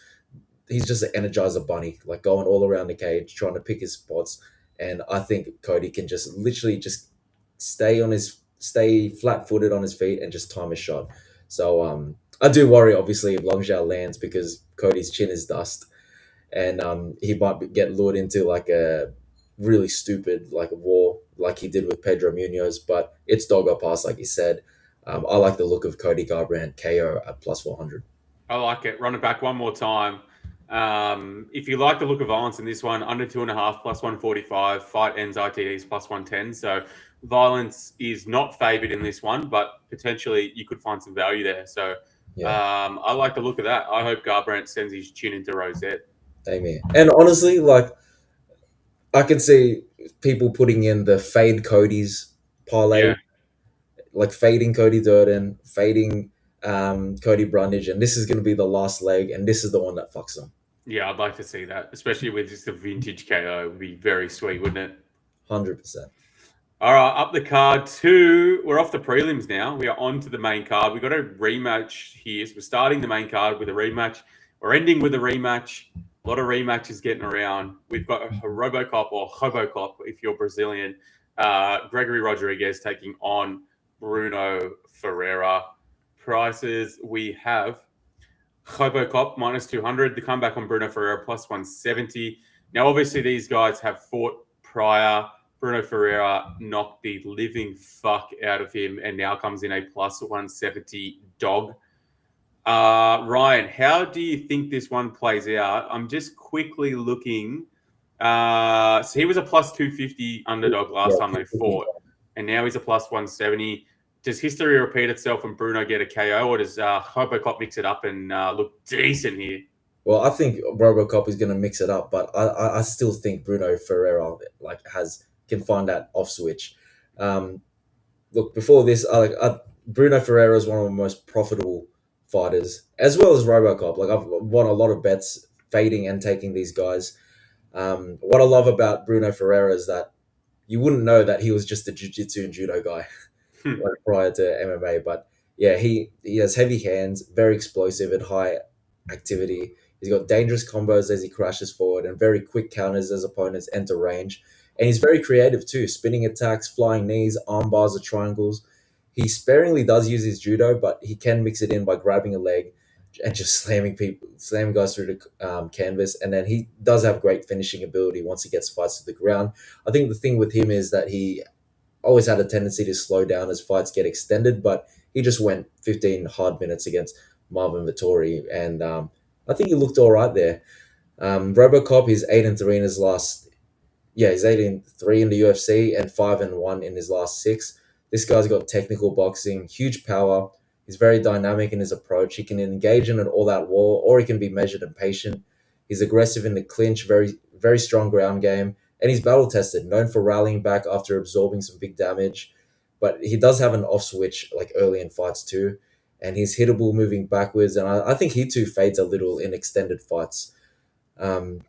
an energizer bunny, like going all around the cage trying to pick his spots. And I think Cody can just literally just stay flat footed on his feet and just time his shot. So I do worry obviously if Long Zhao lands because Cody's chin is dust, and he might get lured into like a really stupid like war like he did with Pedro Munoz. But it's dog or pass, like you said. I like the look of Cody Garbrandt KO at plus 400. I like it. Run it back one more time. If you like the look of violence in this one, under 2.5 plus 145, fight ends ITDs plus 110. So violence is not favoured in this one, but potentially you could find some value there. So Yeah. I like the look of that. I hope Garbrandt sends his chin into Rosette. Amen. And honestly, like I can see people putting in the fade Cody's parlay, Yeah. like fading Cody Durden, fading Cody Brundage, and this is going to be the last leg, and this is the one that fucks them. Yeah, I'd like to see that, especially with just a vintage KO. It would be very sweet, wouldn't it? 100%. All right, up the card two. We're off the prelims now. We are on to the main card. We've got a rematch here. So we're starting the main card with a rematch. We're ending with a rematch. A lot of rematches getting around. We've got a Robocop or Hobocop if you're Brazilian. Gregory Rodrigues taking on Brunno Ferreira. Prices we have Hobocop minus 200. The comeback on Brunno Ferreira plus 170. Now, obviously, these guys have fought prior. Bruno Ferreira knocked the living fuck out of him and now comes in a plus 170 dog. Ryan, how do you think this one plays out? I'm just quickly looking. So he was a plus 250 underdog last time they fought, and now he's a plus 170. Does history repeat itself and Brunno get a KO, or does Robocop mix it up and look decent here? Well, I think RoboCop is going to mix it up, but I still think Bruno Ferreira can find that off switch. Look, before this, Bruno Ferreira is one of the most profitable fighters, as well as RoboCop. Like I've won a lot of bets fading and taking these guys. What I love about Bruno Ferreira is that you wouldn't know that he was just a jiu-jitsu and judo guy like prior to MMA. But yeah, he has heavy hands, very explosive and high activity. He's got dangerous combos as he crashes forward and very quick counters as opponents enter range. And he's very creative too, spinning attacks, flying knees, arm bars, or triangles. He sparingly does use his judo, but he can mix it in by grabbing a leg and just slamming guys through the canvas. And then he does have great finishing ability once he gets fights to the ground. I think the thing with him is that he always had a tendency to slow down as fights get extended, but he just went 15 hard minutes against Marvin Vittori, and I think he looked all right there. RoboCop is 8-3 in his last. Yeah, he's 8-3 in the UFC and 5-1 in his last 6. This guy's got technical boxing, huge power. He's very dynamic in his approach. He can engage in an all-out war, or he can be measured and patient. He's aggressive in the clinch, very very strong ground game, and he's battle tested, known for rallying back after absorbing some big damage. But he does have an off switch like early in fights too, and he's hittable moving backwards. And I think he too fades a little in extended fights. Um,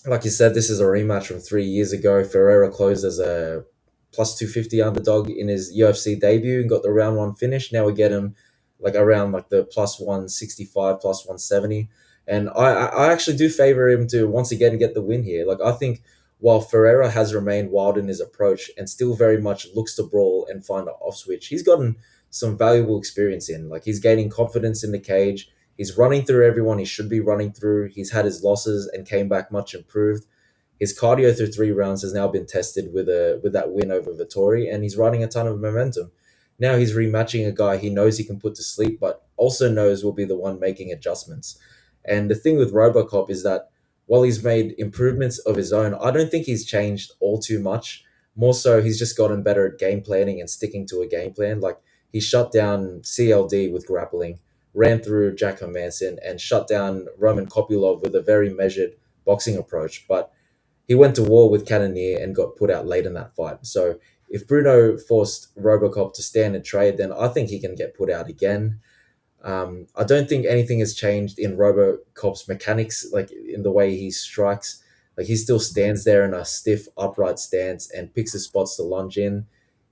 like you said, this is a rematch from 3 years ago. Ferreira closed as a plus 250 underdog in his UFC debut and got the round 1 finish. Now we get him like around like the plus 165, plus 170. And I actually do favor him to once again get the win here. Like I think while Ferreira has remained wild in his approach and still very much looks to brawl and find an off switch, he's gotten some valuable experience in. Like he's gaining confidence in the cage. He's running through everyone he should be running through. He's had his losses and came back much improved. His cardio through 3 rounds has now been tested with that win over Vittori, and he's riding a ton of momentum. Now he's rematching a guy he knows he can put to sleep, but also knows will be the one making adjustments. And the thing with RoboCop is that while he's made improvements of his own, I don't think he's changed all too much. More so, he's just gotten better at game planning and sticking to a game plan. Like he shut down CLD with grappling, ran through Jack Hermanson, and shut down Roman Kopylov with a very measured boxing approach. But he went to war with Cannonier and got put out late in that fight. So if Brunno forced RoboCop to stand and trade, then I think he can get put out again. I don't think anything has changed in RoboCop's mechanics, like in the way he strikes. Like he still stands there in a stiff, upright stance and picks his spots to lunge in.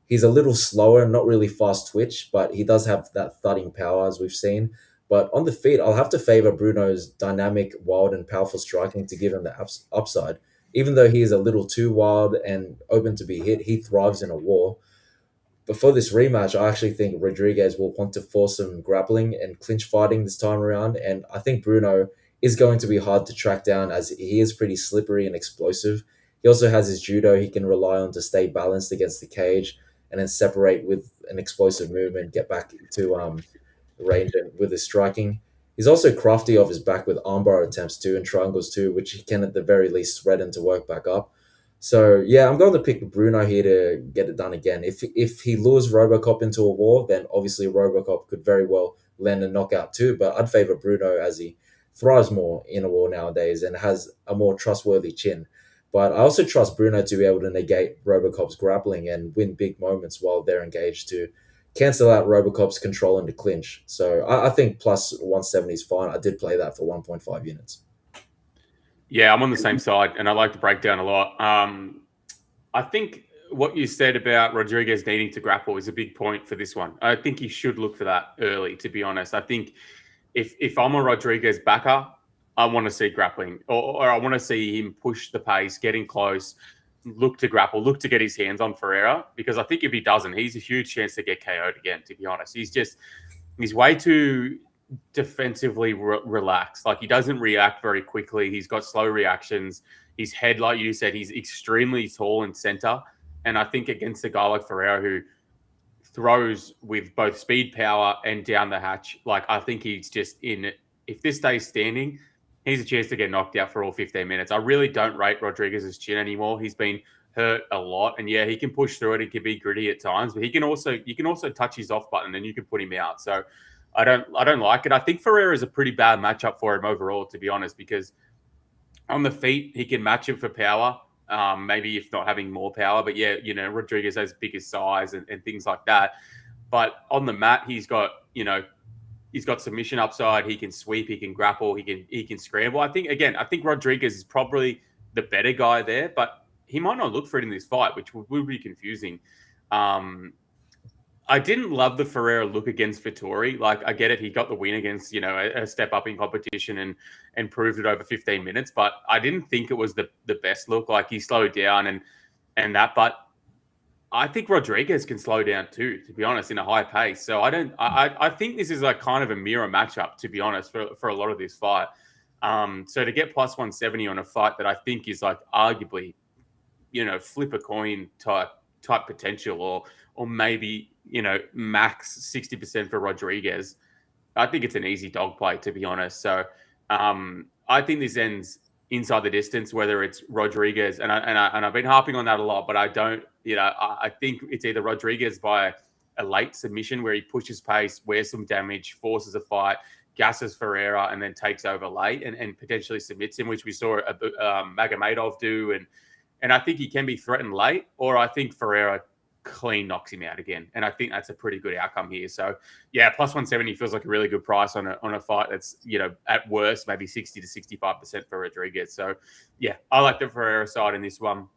He's a little slower, not really fast twitch, but he does have that thudding power as we've seen. But on the feet, I'll have to favor Bruno's dynamic, wild, and powerful striking to give him the upside. Even though he is a little too wild and open to be hit, he thrives in a war. But for this rematch, I actually think Rodrigues will want to force some grappling and clinch fighting this time around. And I think Brunno is going to be hard to track down as he is pretty slippery and explosive. He also has his judo he can rely on to stay balanced against the cage and then separate with an explosive movement, get back to range with his striking. He's also crafty off his back with armbar attempts too and triangles too, which he can at the very least threaten to work back up. So yeah, I'm going to pick Brunno here to get it done again. If he lures RoboCop into a war, then obviously RoboCop could very well land a knockout too. But I'd favor Brunno as he thrives more in a war nowadays and has a more trustworthy chin. But I also trust Brunno to be able to negate RoboCop's grappling and win big moments while they're engaged to cancel out RoboCop's control in the clinch. So I think plus 170 is fine. I did play that for 1.5 units. Yeah, I'm on the same side, and I like the breakdown a lot. I think what you said about Rodrigues needing to grapple is a big point for this one. I think he should look for that early, to be honest. I think if I'm a Rodrigues backer, I want to see grappling, or I want to see him push the pace, getting close, look to grapple, look to get his hands on Ferreira, because I think if he doesn't, he's a huge chance to get KO'd again, to be honest. He's way too defensively relaxed. Like he doesn't react very quickly. He's got slow reactions. His head, like you said, he's extremely tall in center. And I think against a guy like Ferreira who throws with both speed, power, and down the hatch, like I think he's just in. If this stays standing, he's a chance to get knocked out for all 15 minutes. I really don't rate Rodrigues' chin anymore. He's been hurt a lot, and yeah, he can push through it. He can be gritty at times, but you can also touch his off button, and you can put him out. So I don't like it. I think Ferreira is a pretty bad matchup for him overall, to be honest, because on the feet he can match him for power. Maybe if not having more power, but yeah, Rodrigues has bigger size and things like that. But on the mat, he's got submission upside. He can sweep. He can grapple. He can scramble. I think Rodrigues is probably the better guy there, but he might not look for it in this fight, which would be confusing. I didn't love the Ferreira look against Vettori. Like, I get it. He got the win against, a step up in competition and proved it over 15 minutes. But I didn't think it was the best look. Like, he slowed down and that. But I think Rodrigues can slow down too, to be honest, in a high pace. So I think this is like kind of a mirror matchup, to be honest, for a lot of this fight. So to get plus 170 on a fight that I think is like arguably, flip a coin type potential, or maybe, max 60% for Rodrigues, I think it's an easy dog play, to be honest. So I think this ends inside the distance, whether it's Rodrigues, and I've been harping on that a lot, but I don't, I think it's either Rodrigues by a late submission where he pushes pace, wears some damage, forces a fight, gasses Ferreira, and then takes over late and potentially submits him, which we saw Magomedov do, and I think he can be threatened late, or I think Ferreira clean knocks him out again. And I think that's a pretty good outcome here. So yeah, plus 170 feels like a really good price on a fight that's, at worst, maybe 60 to 65% for Rodrigues. So yeah, I like the Ferreira side in this one.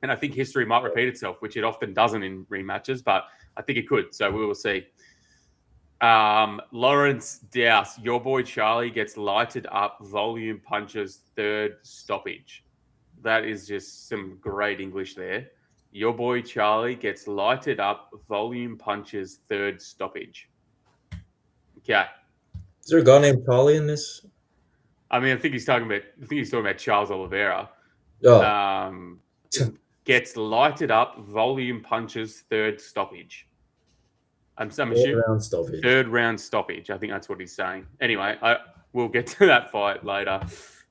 And I think history might repeat itself, which it often doesn't in rematches, but I think it could. So we will see. Lawrence Douse, your boy Charlie gets lighted up, volume punches, third stoppage. That is just some great English there. Your boy Charlie gets lighted up, volume punches, third stoppage. Okay. Is there a guy named Charlie in this? I mean, I think he's talking about Charles Oliveira. Oh. Gets lighted up, volume punches, third stoppage. I'm assuming third round stoppage. I think that's what he's saying. Anyway, we'll get to that fight later.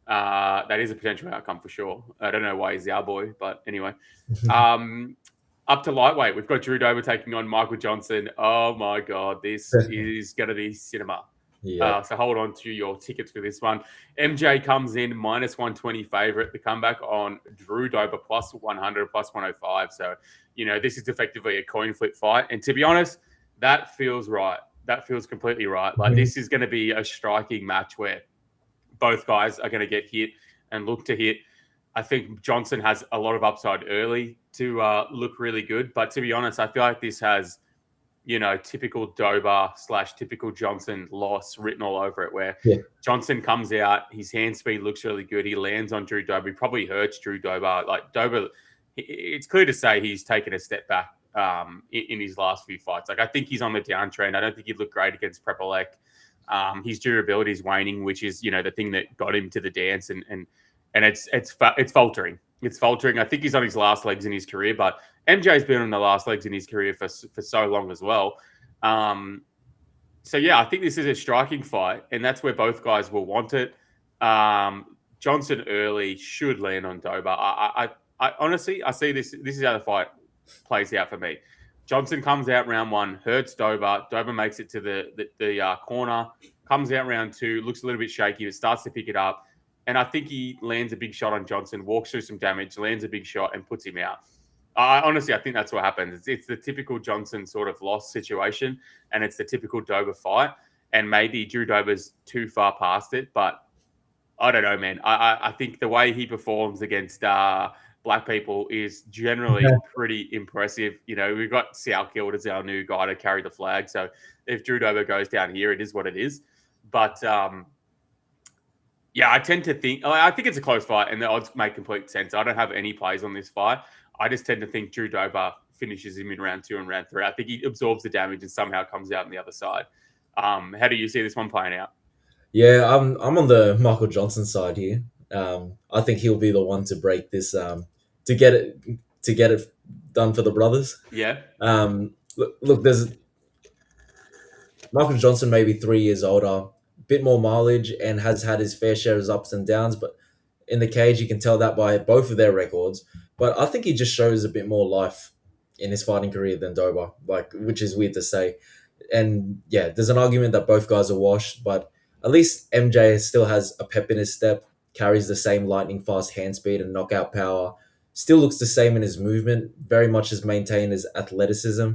That is a potential outcome for sure. I don't know why he's our boy, but anyway. Up to lightweight, we've got Drew Dober taking on Michael Johnson. Oh my God, this is going to be cinema. Yeah. So hold on to your tickets for this one. MJ comes in minus 120 favorite. The comeback on Drew Dober plus 100, plus 105. So, this is effectively a coin flip fight. And to be honest, that feels right. That feels completely right. Like, this is going to be a striking match where both guys are going to get hit and look to hit. I think Johnson has a lot of upside early to look really good. But to be honest, I feel like this has, typical Dober / typical Johnson loss written all over it, where Johnson comes out, his hand speed looks really good. He lands on Drew Dober. He probably hurts Drew Dober. Like, Dober, it's clear to say he's taken a step back in his last few fights. Like, I think he's on the downtrend. I don't think he'd look great against Prepolek. His durability is waning, which is, the thing that got him to the dance, and it's faltering. It's faltering. I think he's on his last legs in his career, but MJ's been on the last legs in his career for so long as well. So yeah, I think this is a striking fight, and that's where both guys will want it. Johnson early should land on Dober. I honestly, I see this. This is how the fight plays out for me. Johnson comes out round one, hurts Dober. Dober makes it to the corner, comes out round two, looks a little bit shaky, but starts to pick it up. And I think he lands a big shot on Johnson, walks through some damage, lands a big shot, and puts him out. Honestly, I think that's what happens. It's the typical Johnson sort of loss situation, and it's the typical Dober fight. And maybe Drew Dober's too far past it, but I don't know, man. I think the way he performs against black people is generally pretty impressive. We've got Xiao killed as our new guy to carry the flag. So if Drew Dober goes down here, it is what it is. But yeah, I tend to think, I think it's a close fight, and the odds make complete sense. I don't have any plays on this fight. I just tend to think Drew Dober finishes him in round 2 and round 3. I think he absorbs the damage and somehow comes out on the other side. How do you see this one playing out? Yeah, I'm on the Michael Johnson side here. I think he'll be the one to break this, to get it done for the brothers. Yeah. Look, there's Michael Johnson, maybe 3 years older, a bit more mileage, and has had his fair share of ups and downs. But in the cage, you can tell that by both of their records. But I think he just shows a bit more life in his fighting career than Dober, like, which is weird to say. And yeah, there's an argument that both guys are washed, but at least MJ still has a pep in his step, carries the same lightning fast hand speed and knockout power, still looks the same in his movement, very much has maintained his athleticism.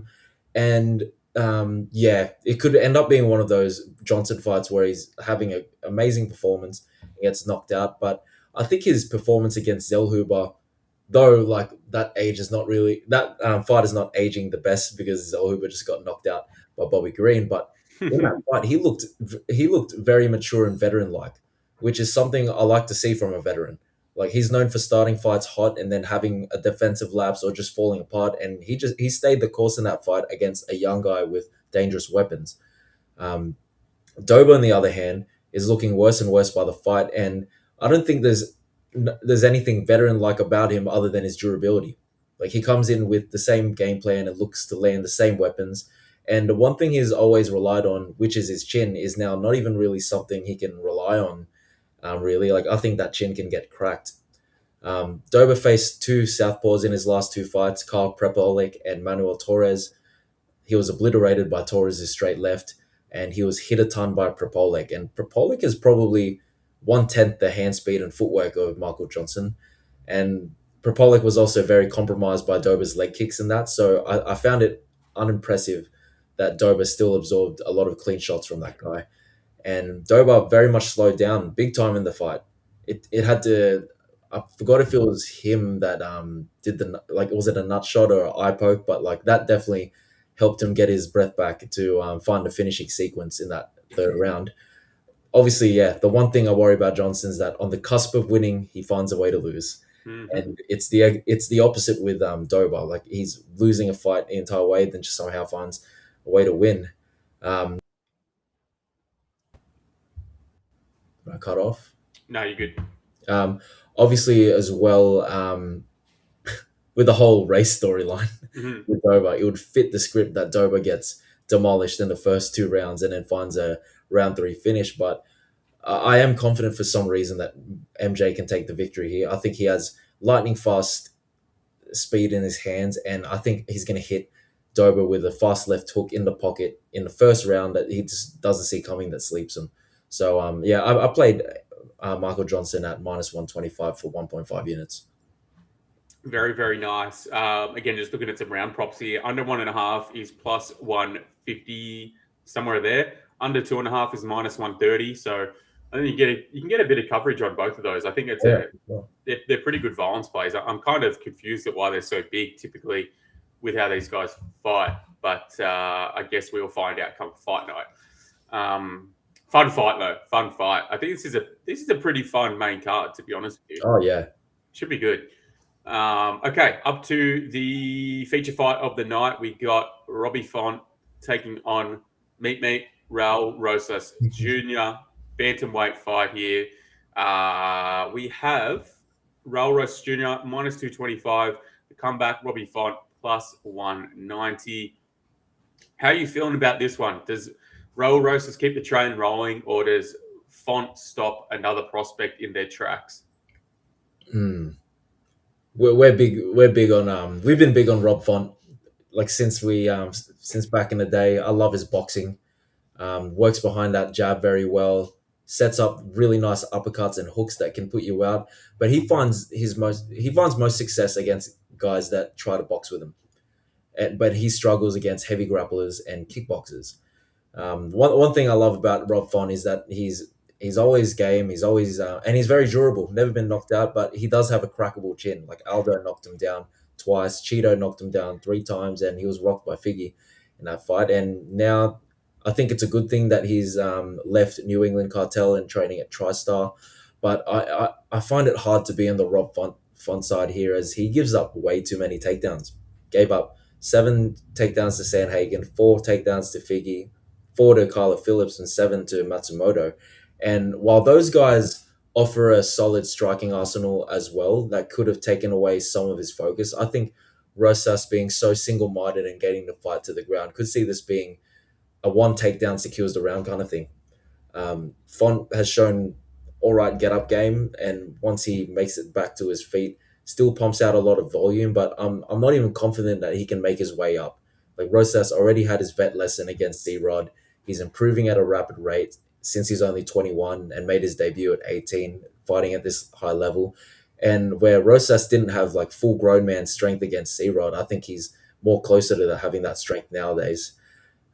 And yeah, it could end up being one of those Johnson fights where he's having an amazing performance and gets knocked out. But I think his performance against Zellhuber, though, like that age is not really that fight is not aging the best because Zellhuber just got knocked out by Bobby Green. But in that fight, he looked very mature and veteran like, which is something I like to see from a veteran. Like he's known for starting fights hot and then having a defensive lapse or just falling apart, and he stayed the course in that fight against a young guy with dangerous weapons. Um, Dober, on the other hand, is looking worse and worse by the fight, and I don't think there's anything veteran like about him other than his durability. Like he comes in with the same game plan and looks to land the same weapons. And the one thing he's always relied on, which is his chin, is now not even really something he can rely on. Really, like I think that chin can get cracked. Dober faced two southpaws in his last two fights, Carl Prepolik and Manuel Torres. He was obliterated by Torres' straight left, and he was hit a ton by Propolic. And Propolic is probably 1/10 the hand speed and footwork of Michael Johnson. And Propolic was also very compromised by Dober's leg kicks in that. So I found it unimpressive that Dober still absorbed a lot of clean shots from that guy. And Dober very much slowed down big time in the fight. It had to. I forgot if it was him that did the, like, was it a nut shot or an eye poke, but like that definitely helped him get his breath back to find a finishing sequence in that third round. Obviously, yeah, the one thing I worry about Johnson is that on the cusp of winning, he finds a way to lose, Mhm. and it's the opposite with Dober. Like he's losing a fight the entire way, then just somehow finds a way to win. Um, I cut off. No, you're good. Um, Obviously, as well, with the whole race storyline Mhm. with Dober, it would fit the script that Dober gets demolished in the first two rounds and then finds a round three finish. But I am confident for some reason that MJ can take the victory here. I think he has lightning fast speed in his hands, and I think he's going to hit Dober with a fast left hook in the pocket in the first round that he just doesn't see coming, that sleeps him. So yeah, I played Michael Johnson at -125 for 1.5 units. Very, very nice. Again, just looking at some round props here. Under 1.5 is +150, somewhere there. Under 2.5 is -130. So I think you can get a bit of coverage on both of those. I think Yeah, yeah. they're pretty good violence plays. I'm kind of confused at why they're so big typically with how these guys fight, but I guess we'll find out come fight night. Fun fight though, fun fight. I think this is a pretty fun main card, to be honest with you. Oh yeah. Should be good. Okay, up to the feature fight of the night, we got Robbie Font taking on Meat Raul Rosas Jr. Bantamweight fight here. We have Raul Rosas Jr. -225. The comeback, Robbie Font +190. How are you feeling about this one? Does Raul Rosas keep the train rolling, or does Font stop another prospect in their tracks? Hmm. We're big. We're big on. We've been big on Rob Font, like since back in the day. I love his boxing. Works behind that jab very well. Sets up really nice uppercuts and hooks that can put you out. But he finds most success against guys that try to box with him. But he struggles against heavy grapplers and kickboxers. One thing I love about Rob Font is that he's always game. He's always and he's very durable. Never been knocked out, but he does have a crackable chin. Like Aldo knocked him down twice. Cheeto knocked him down 3 times, and he was rocked by Figgy in that fight. And now I think it's a good thing that he's left New England Cartel and training at TriStar. But I find it hard to be on the Rob Font side here, as he gives up way too many takedowns. Gave up 7 takedowns to Sanhagen, 4 takedowns to Figgy, 4 to Kyler Phillips, and 7 to Matsumoto. And while those guys offer a solid striking arsenal as well, that could have taken away some of his focus, I think Rosas being so single-minded and getting the fight to the ground. Could see this being a one takedown secures the round kind of thing. Font has shown all right get up game, and once he makes it back to his feet, still pumps out a lot of volume. But I'm not even confident that he can make his way up. Like Rosas already had his vet lesson against C-Rod. He's improving at a rapid rate since he's only 21 and made his debut at 18, fighting at this high level. And where Rosas didn't have like full grown man strength against C-Rod, I think he's more closer to having that strength nowadays.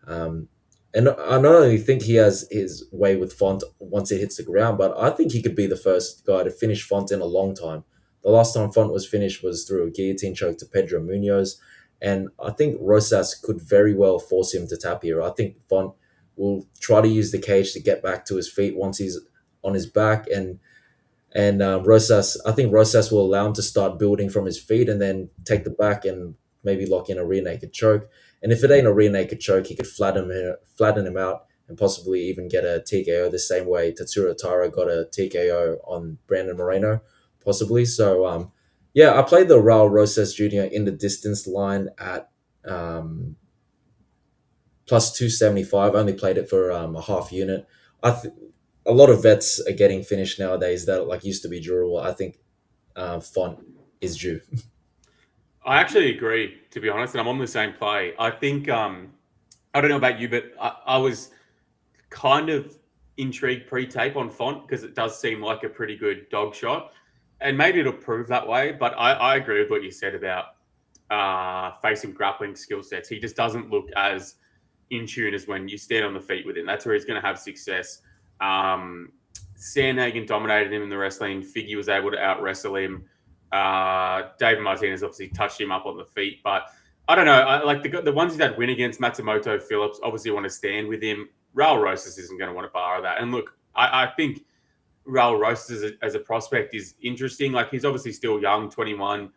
Um, and I not only think he has his way with Font once it hits the ground, but I think he could be the first guy to finish Font in a long time. The last time Font was finished was through a guillotine choke to Pedro Munoz. And I think Rosas could very well force him to tap here. I think Font will try to use the cage to get back to his feet once he's on his back. And Rosas, I think Rosas will allow him to start building from his feet and then take the back and maybe lock in a rear naked choke. And if it ain't a rear naked choke, he could flatten him out and possibly even get a TKO the same way Tatsuro Taro got a TKO on Brandon Moreno, possibly. So, yeah, I played the Raul Rosas Jr. in the distance line at plus 275. I only played it for a half unit. A lot of vets are getting finished nowadays that like used to be durable. I think Font is due. I actually agree, to be honest, and I'm on the same play. I think I don't know about you, but I was kind of intrigued pre-tape on Font because it does seem like a pretty good dog shot, and maybe it'll prove that way. But I agree with what you said about facing grappling skill sets. He just doesn't look as in tune as when you stand on the feet with him. That's where he's going to have success. Sandhagen dominated him in the wrestling. Figgy was able to out wrestle him. David Martinez obviously touched him up on the feet, but I don't know. Like the ones he's had win against, Matsumoto, Phillips, obviously want to stand with him. Raul Rosas isn't going to want to borrow that. And look, I think Raul Rosas as a prospect is interesting. Like he's obviously still young, 21.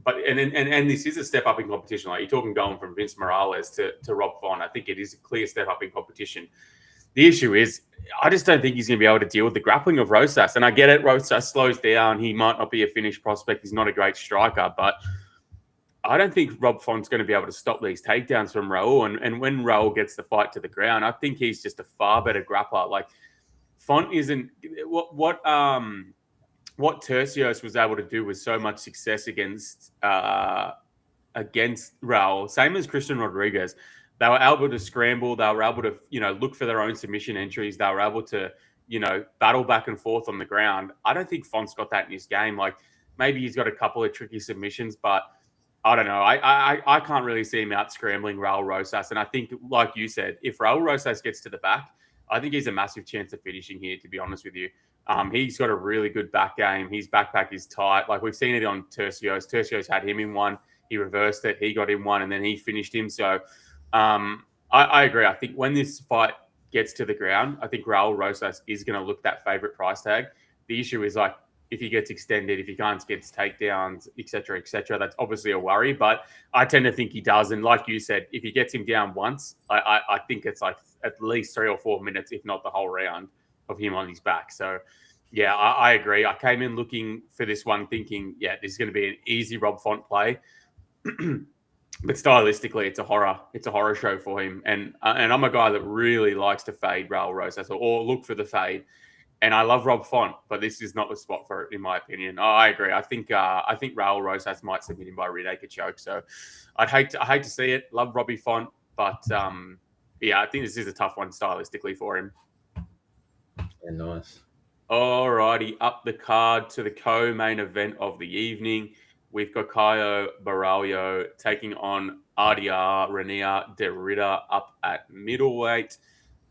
But this is a step up in competition. Like you're talking going from Vince Morales to Rob Font. I think it is a clear step up in competition. The issue is, I just don't think he's going to be able to deal with the grappling of Rosas. And I get it, Rosas slows down. He might not be a finished prospect. He's not a great striker, but I don't think Rob Font's going to be able to stop these takedowns from Raul. And when Raul gets the fight to the ground, I think he's just a far better grappler. Like Font isn't what Tercios was able to do with so much success against Raul, same as Christian Rodrigues. They were able to scramble. They were able to, look for their own submission entries. They were able to, battle back and forth on the ground. I don't think Font's got that in his game. Like maybe he's got a couple of tricky submissions, but I don't know. I can't really see him out scrambling Raul Rosas. And I think, like you said, if Raul Rosas gets to the back, I think he's a massive chance of finishing here, to be honest with you. He's got a really good back game. His backpack is tight. Like we've seen it on Tercios. Tercios had him in one. He reversed it. He got him one, and then he finished him. So I agree. I think when this fight gets to the ground, I think Raul Rosas is going to look that favorite price tag. The issue is like if he gets extended, if he can't get takedowns, etc., that's obviously a worry. But I tend to think he does. And like you said, if he gets him down once, I think it's like at least 3 or 4 minutes, if not the whole round, of him on his back. So, yeah, I agree. I came in looking for this one thinking, yeah, this is going to be an easy Rob Font play. But stylistically, it's a horror show for him. And I'm a guy that really likes to fade Raul Rosas or look for the fade. And I love Rob Font, but this is not the spot for it, in my opinion. I agree. I think Raul Rosas might submit him by rear naked choke. So I hate to see it. Love Robbie Font, but yeah, I think this is a tough one stylistically for him. Yeah, nice. Alrighty, up the card to the co-main event of the evening. We've got Caio Borralho taking on RDR Reinier de Ritter up at middleweight.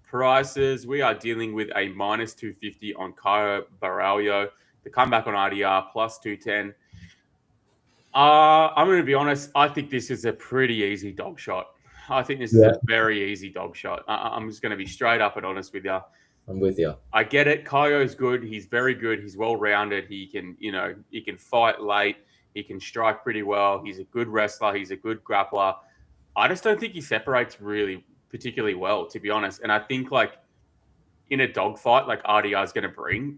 Prices, we are dealing with a minus 250 on Caio Borralho. The comeback on RDR plus 210. I'm going to be honest. I think this is a pretty easy dog shot. I think this is a very easy dog shot. I'm just going to be straight up and honest with you. I'm with you. I get it. Caio's good. He's very good. He's well-rounded. He can fight late. He can strike pretty well. He's a good wrestler. He's a good grappler. I just don't think he separates really particularly well, to be honest. And I think like in a dogfight like RDR is going to bring,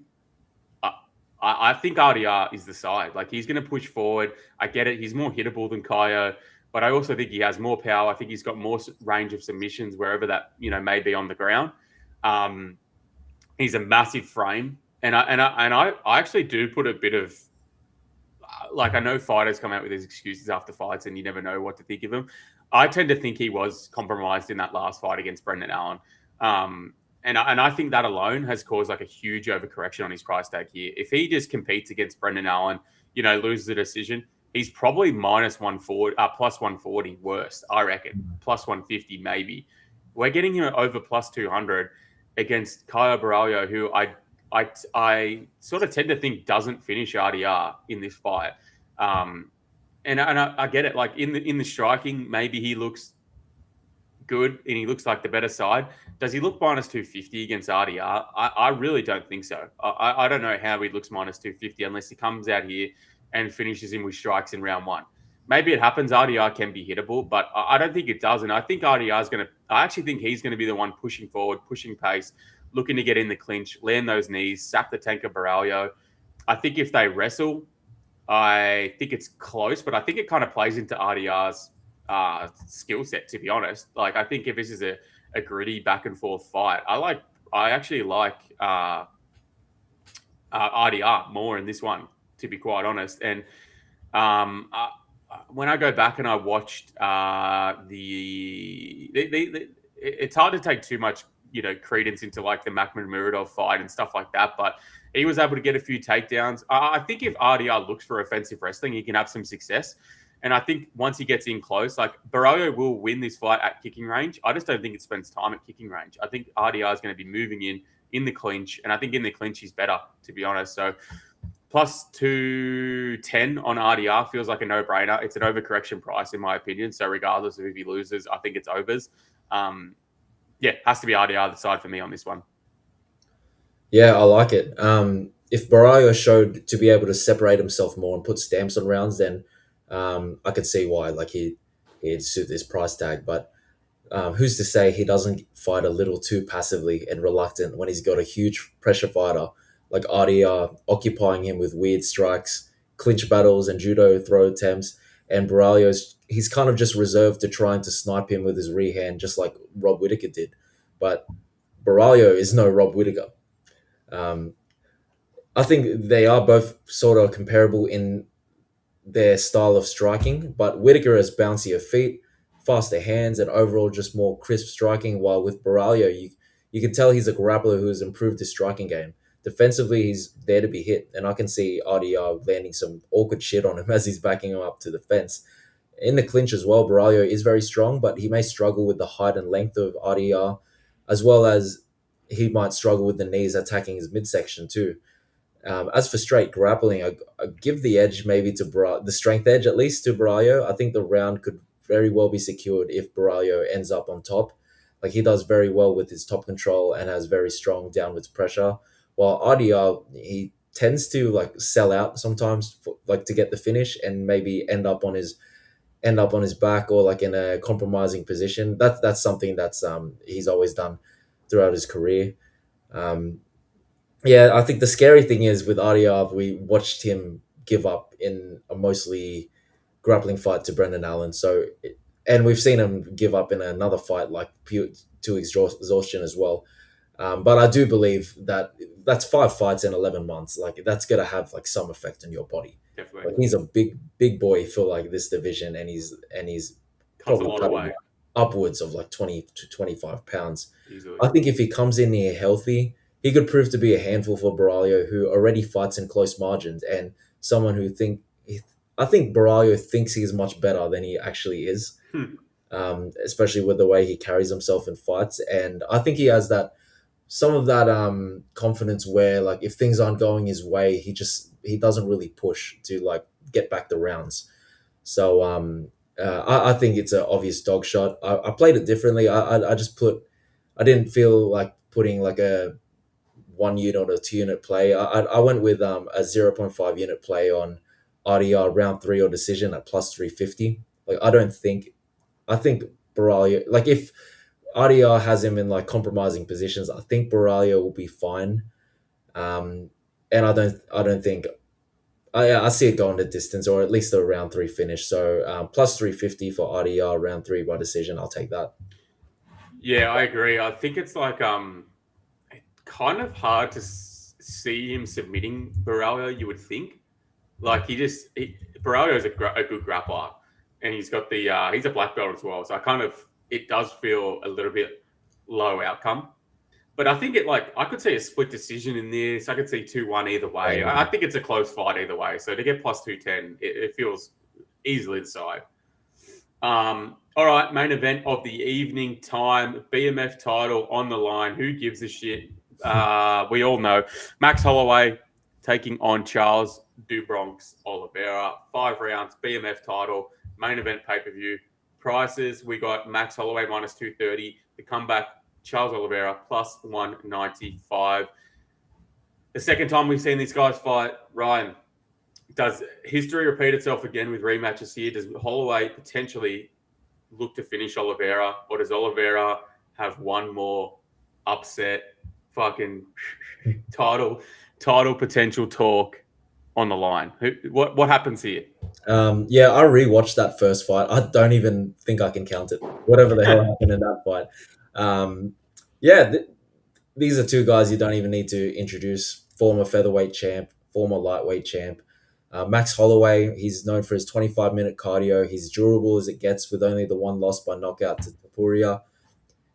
I think RDR is the side. Like, he's going to push forward. I get it. He's more hittable than Caio, but I also think he has more power. I think he's got more range of submissions wherever that, may be on the ground. He's a massive frame. And I actually do put a bit of, like, I know fighters come out with these excuses after fights and you never know what to think of them. I tend to think he was compromised in that last fight against Brendan Allen. And I think that alone has caused like a huge overcorrection on his price tag here. If he just competes against Brendan Allen, loses the decision, he's probably minus 140, plus 140 worst, I reckon. Plus 150 maybe. We're getting him over plus 200 against Caio Borralho, who I sort of tend to think doesn't finish RDR in this fight. And I get it. Like, in the striking, maybe he looks good and he looks like the better side. Does he look minus 250 against RDR? I really don't think so. I don't know how he looks minus 250 unless he comes out here and finishes him with strikes in round one. Maybe it happens. RDR can be hittable, but I don't think it does. And I think RDR is going to, I actually think he's going to be the one pushing forward, pushing pace, looking to get in the clinch, land those knees, sap the tank of Borralho. I think if they wrestle, I think it's close, but I think it kind of plays into RDR's skill set, to be honest. Like, I think if this is a gritty back and forth fight, I actually like RDR more in this one, to be quite honest. And when I go back and I watched it's hard to take too much, credence into like the Makhmud Muradov fight and stuff like that, but he was able to get a few takedowns. I think if RDR looks for offensive wrestling, he can have some success. And I think once he gets in close, like, Borralho will win this fight at kicking range. I just don't think it spends time at kicking range. I think RDR is going to be moving in the clinch, and I think in the clinch he's better, to be honest. So plus 210 on RDR feels like a no-brainer. It's an overcorrection price, in my opinion. So regardless of if he loses, I think it's overs. Has to be RDR the side for me on this one. Yeah, I like it. If Borralho showed to be able to separate himself more and put stamps on rounds, then I could see why, like, he'd suit this price tag. But who's to say he doesn't fight a little too passively and reluctant when he's got a huge pressure fighter like RDR occupying him with weird strikes, clinch battles, and judo throw attempts, and he's kind of just reserved to trying to snipe him with his rear hand, just like Rob Whittaker did. But Borralho is no Rob Whittaker. I think they are both sort of comparable in their style of striking, but Whittaker has bouncier feet, faster hands, and overall just more crisp striking, while with Borralho, you can tell he's a grappler who has improved his striking game. Defensively, he's there to be hit, and I can see RDR landing some awkward shit on him as he's backing him up to the fence. In the clinch as well, Borralho is very strong, but he may struggle with the height and length of RDR, as well as he might struggle with the knees attacking his midsection too. As for straight grappling, I give the edge maybe to the strength edge at least to Borralho. I think the round could very well be secured if Borralho ends up on top. Like, he does very well with his top control and has very strong downwards pressure. While RDR, he tends to like sell out sometimes, like to get the finish and maybe end up on his back or like in a compromising position. That's something that's he's always done throughout his career. Yeah, I think the scary thing is with RDR, we watched him give up in a mostly grappling fight to Brendan Allen. And we've seen him give up in another fight, like to exhaustion as well. But I do believe that that's 5 fights in 11 months. Like, that's gonna have like some effect on your body. Definitely. Like, he's a big boy for like this division, and he's Cuts a lot away. Upwards of like 20 to 25 pounds. Easily. I think if he comes in here healthy, he could prove to be a handful for Borralho, who already fights in close margins, and someone who I think Borralho thinks he's much better than he actually is, especially with the way he carries himself in fights. And I think he has some of that confidence where, like, if things aren't going his way, he doesn't really push to like get back the rounds. So I think it's an obvious dog shot. I played it differently. I didn't feel like putting like a 1 unit or 2 unit play. I went with a 0.5 unit play on RDR round 3 or decision at plus 350. Like, I think Borralho, like, if RDR has him in like compromising positions, I think Borralho will be fine. and I don't think I see it going the distance, or at least a round three finish. So plus 350 for RDR round three by decision. I'll take that. Yeah, I agree. I think it's like kind of hard to see him submitting Borralho. You would think, like Borralho is a good grappler, and he's a black belt as well. So it does feel a little bit low outcome. But I think I could see a split decision in this. I could see 2-1 either way. I think it's a close fight either way. So to get plus 210, it feels easily the side. All right, main event of the evening time, BMF title on the line. Who gives a shit? We all know. Max Holloway taking on Charles Oliveira. 5 rounds, BMF title, main event pay-per-view. Prices, we got Max Holloway minus 230. The comeback, Charles Oliveira plus 195. The second time we've seen these guys fight, Ryan, does history repeat itself again with rematches here? Does Holloway potentially look to finish Oliveira, or does Oliveira have one more upset fucking title potential talk on the line? What happens here? Yeah, I rewatched that first fight. I don't even think I can count it. Whatever the hell happened in that fight. Yeah, these are two guys you don't even need to introduce. Former featherweight champ, former lightweight champ. Max Holloway, he's known for his 25-minute cardio. He's durable as it gets, with only the one loss by knockout to Tapuria.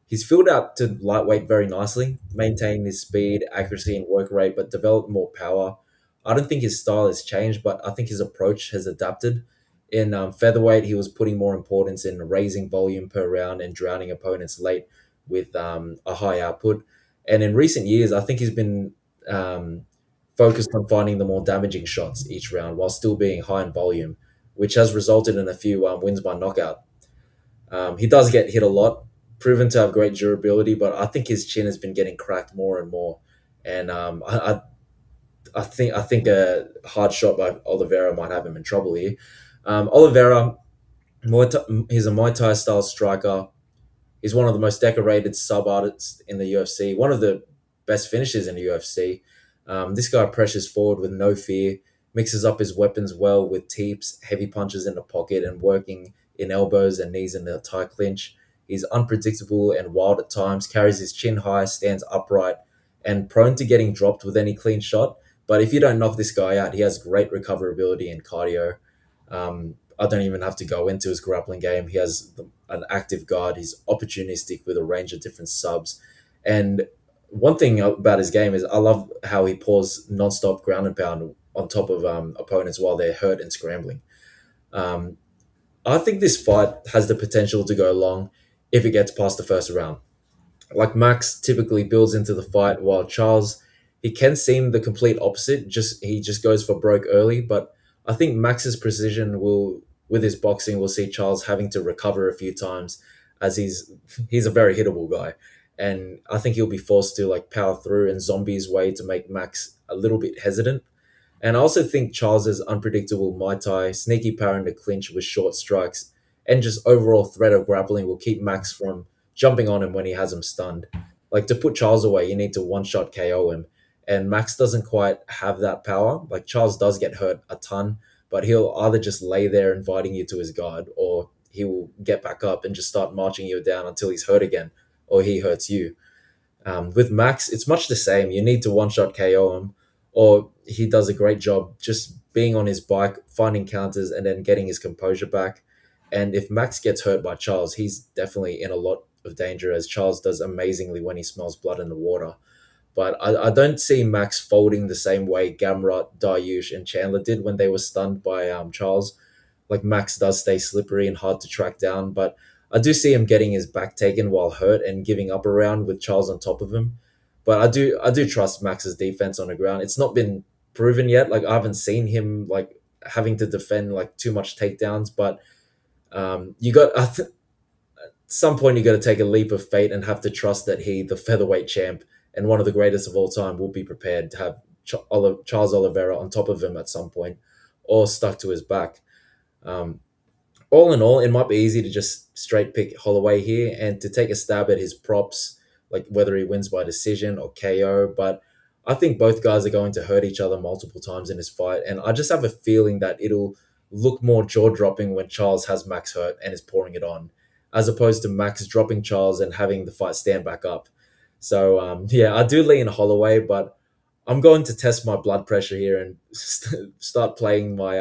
He's filled out to lightweight very nicely, maintained his speed, accuracy, and work rate, but developed more power. I don't think his style has changed, but I think his approach has adapted. In featherweight, he was putting more importance in raising volume per round and drowning opponents late with a high output. And in recent years, I think he's been focused on finding the more damaging shots each round while still being high in volume, which has resulted in a few wins by knockout. He does get hit a lot, proven to have great durability, but I think his chin has been getting cracked more and more. And I think a hard shot by Oliveira might have him in trouble here. Oliveira, he's a Muay Thai style striker. He's one of the most decorated sub artists in the UFC, one of the best finishers in the UFC. This guy pressures forward with no fear, mixes up his weapons well with teeps, heavy punches in the pocket, and working in elbows and knees in the Thai clinch. He's unpredictable and wild at times, carries his chin high, stands upright, and prone to getting dropped with any clean shot. But if you don't knock this guy out, he has great recoverability and cardio. I don't even have to go into his grappling game. He has an active guard. He's opportunistic with a range of different subs. And one thing about his game is I love how he pours non-stop ground and pound on top of opponents while they're hurt and scrambling. Um, I think this fight has the potential to go long if it gets past the first round. Like Max typically builds into the fight, while Charles, he can seem the complete opposite. He just goes for broke early, but I think Max's precision will, with his boxing, will see Charles having to recover a few times, as he's a very hittable guy, and I think he'll be forced to like power through and zombie his way to make Max a little bit hesitant. And I also think Charles's unpredictable Muay Thai, sneaky power in the clinch with short strikes, and just overall threat of grappling will keep Max from jumping on him when he has him stunned. Like to put Charles away, you need to one shot KO him. And Max doesn't quite have that power. Like Charles does get hurt a ton, but he'll either just lay there inviting you to his guard, or he will get back up and just start marching you down until he's hurt again, or he hurts you. With Max, it's much the same. You need to one shot KO him, or he does a great job just being on his bike, finding counters, and then getting his composure back. And if Max gets hurt by Charles, he's definitely in a lot of danger, as Charles does amazingly when he smells blood in the water. But I don't see Max folding the same way Gamrot, Dariush, and Chandler did when they were stunned by Charles. Like Max does stay slippery and hard to track down, but I do see him getting his back taken while hurt and giving up a round with Charles on top of him. But I do trust Max's defense on the ground. It's not been proven yet. Like I haven't seen him like having to defend like too much takedowns, but you got at some point you got to take a leap of faith and have to trust that he, the featherweight champ and one of the greatest of all time, will be prepared to have Charles Oliveira on top of him at some point, or stuck to his back. Um, all in all, it might be easy to just straight pick Holloway here and to take a stab at his props, like whether he wins by decision or KO. But I think both guys are going to hurt each other multiple times in this fight, and I just have a feeling that it'll look more jaw dropping when Charles has Max hurt and is pouring it on, as opposed to Max dropping Charles and having the fight stand back up. So yeah, I do lean Holloway, but I'm going to test my blood pressure here and start playing my